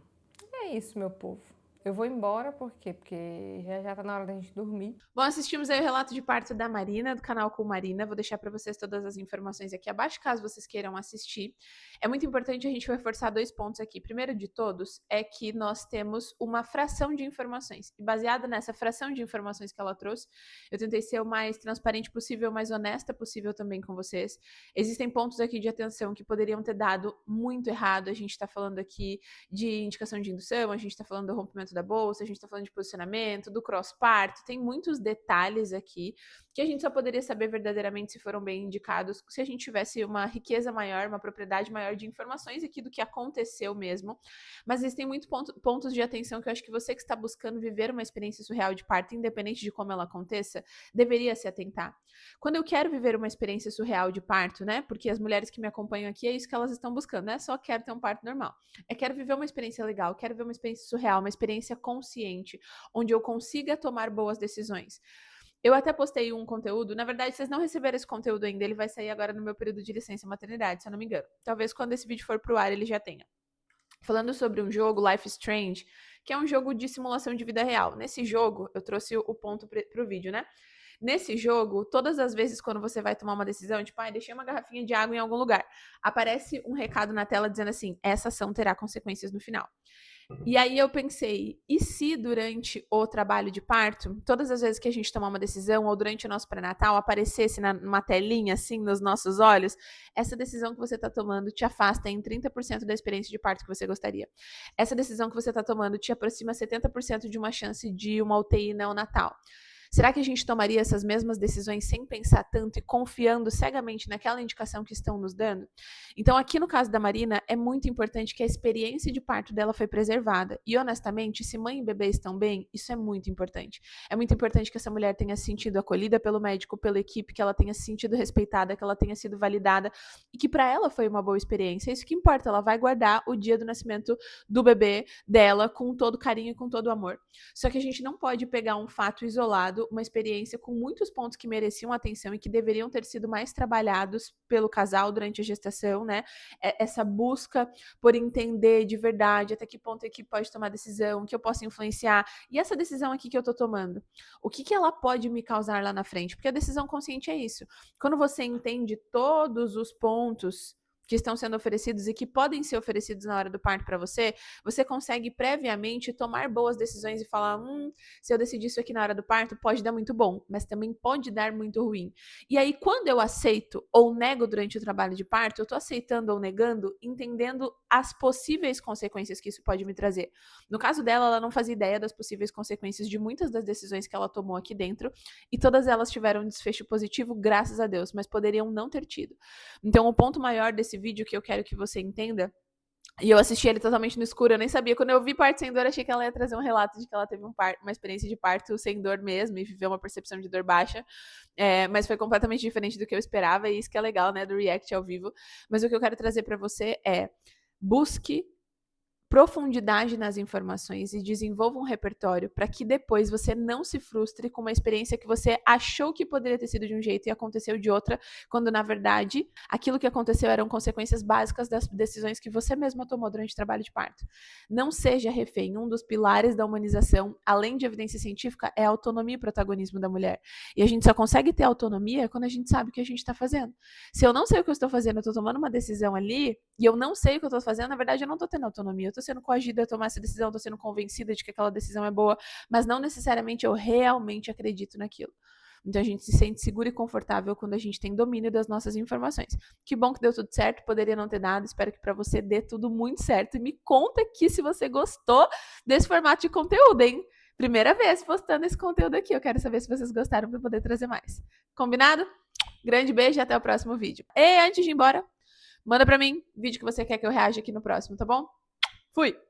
É isso, meu povo. Eu vou embora, por quê? Porque já tá na hora da gente dormir. Bom, assistimos aí o relato de parto da Marina, do canal Com Marina. Vou deixar para vocês todas as informações aqui abaixo, caso vocês queiram assistir. É muito importante a gente reforçar 2 pontos aqui. Primeiro de todos é que nós temos uma fração de informações. E baseada nessa fração de informações que ela trouxe, eu tentei ser o mais transparente possível, o mais honesta possível também com vocês. Existem pontos aqui de atenção que poderiam ter dado muito errado. A gente tá falando aqui de indicação de indução, a gente tá falando do rompimento da bolsa, a gente tá falando de posicionamento, do cross-parto, tem muitos detalhes aqui que a gente só poderia saber verdadeiramente se foram bem indicados, se a gente tivesse uma riqueza maior, uma propriedade maior de informações aqui do que aconteceu mesmo. Mas existem muitos pontos de atenção que eu acho que você que está buscando viver uma experiência surreal de parto, independente de como ela aconteça, deveria se atentar. Quando eu quero viver uma experiência surreal de parto, né, porque as mulheres que me acompanham aqui, é isso que elas estão buscando, não é só quero ter um parto normal. É quero viver uma experiência legal, quero ver uma experiência surreal, uma experiência consciente, onde eu consiga tomar boas decisões. Eu até postei um conteúdo, na verdade vocês não receberam esse conteúdo ainda, ele vai sair agora no meu período de licença maternidade, se eu não me engano. Talvez quando esse vídeo for pro ar ele já tenha. Falando sobre um jogo, Life is Strange, que é um jogo de simulação de vida real. Nesse jogo, eu trouxe o ponto pro vídeo, né? Nesse jogo, todas as vezes quando você vai tomar uma decisão, tipo, deixei uma garrafinha de água em algum lugar, aparece um recado na tela dizendo assim, essa ação terá consequências no final. E aí eu pensei, e se durante o trabalho de parto, todas as vezes que a gente tomar uma decisão, ou durante o nosso pré-natal, aparecesse numa telinha, assim, nos nossos olhos, essa decisão que você está tomando te afasta em 30% da experiência de parto que você gostaria. Essa decisão que você está tomando te aproxima 70% de uma chance de uma UTI neonatal. Será que a gente tomaria essas mesmas decisões sem pensar tanto e confiando cegamente naquela indicação que estão nos dando? Então, aqui no caso da Marina, é muito importante que a experiência de parto dela foi preservada. E, honestamente, se mãe e bebê estão bem, isso é muito importante. É muito importante que essa mulher tenha se sentido acolhida pelo médico, pela equipe, que ela tenha se sentido respeitada, que ela tenha sido validada e que para ela foi uma boa experiência. É isso que importa. Ela vai guardar o dia do nascimento do bebê dela com todo carinho e com todo amor. Só que a gente não pode pegar um fato isolado, uma experiência com muitos pontos que mereciam atenção e que deveriam ter sido mais trabalhados pelo casal durante a gestação, né? Essa busca por entender de verdade até que ponto a equipe pode tomar decisão, que eu posso influenciar. E essa decisão aqui que eu tô tomando, o que ela pode me causar lá na frente? Porque a decisão consciente é isso. Quando você entende todos os pontos que estão sendo oferecidos e que podem ser oferecidos na hora do parto para você, você consegue previamente tomar boas decisões e falar, se eu decidir isso aqui na hora do parto, pode dar muito bom, mas também pode dar muito ruim. E aí, quando eu aceito ou nego durante o trabalho de parto, eu tô aceitando ou negando, entendendo as possíveis consequências que isso pode me trazer. No caso dela, ela não fazia ideia das possíveis consequências de muitas das decisões que ela tomou aqui dentro, e todas elas tiveram um desfecho positivo, graças a Deus, mas poderiam não ter tido. Então, o ponto maior desse vídeo que eu quero que você entenda, e eu assisti ele totalmente no escuro, eu nem sabia. Quando eu vi parto sem dor, achei que ela ia trazer um relato de que ela teve uma experiência de parto sem dor mesmo, e viveu uma percepção de dor baixa. Mas foi completamente diferente do que eu esperava, e isso que é legal, né, do React ao vivo. Mas o que eu quero trazer para você é: busque profundidade nas informações e desenvolva um repertório para que depois você não se frustre com uma experiência que você achou que poderia ter sido de um jeito e aconteceu de outra, quando na verdade aquilo que aconteceu eram consequências básicas das decisões que você mesma tomou durante o trabalho de parto. Não seja refém. Um dos pilares da humanização, além de evidência científica, é a autonomia e protagonismo da mulher. E a gente só consegue ter autonomia quando a gente sabe o que a gente está fazendo. Se eu não sei o que eu estou fazendo, eu estou tomando uma decisão ali, e eu não sei o que eu estou fazendo, na verdade eu não estou tendo autonomia, eu estou sendo coagida a tomar essa decisão, estou sendo convencida de que aquela decisão é boa, mas não necessariamente eu realmente acredito naquilo. Então a gente se sente seguro e confortável quando a gente tem domínio das nossas informações. Que bom que deu tudo certo, poderia não ter dado, espero que para você dê tudo muito certo. E me conta aqui se você gostou desse formato de conteúdo, hein? Primeira vez postando esse conteúdo aqui, eu quero saber se vocês gostaram para poder trazer mais. Combinado? Grande beijo e até o próximo vídeo. E antes de ir embora, manda pra mim vídeo que você quer que eu reaja aqui no próximo, tá bom? Fui!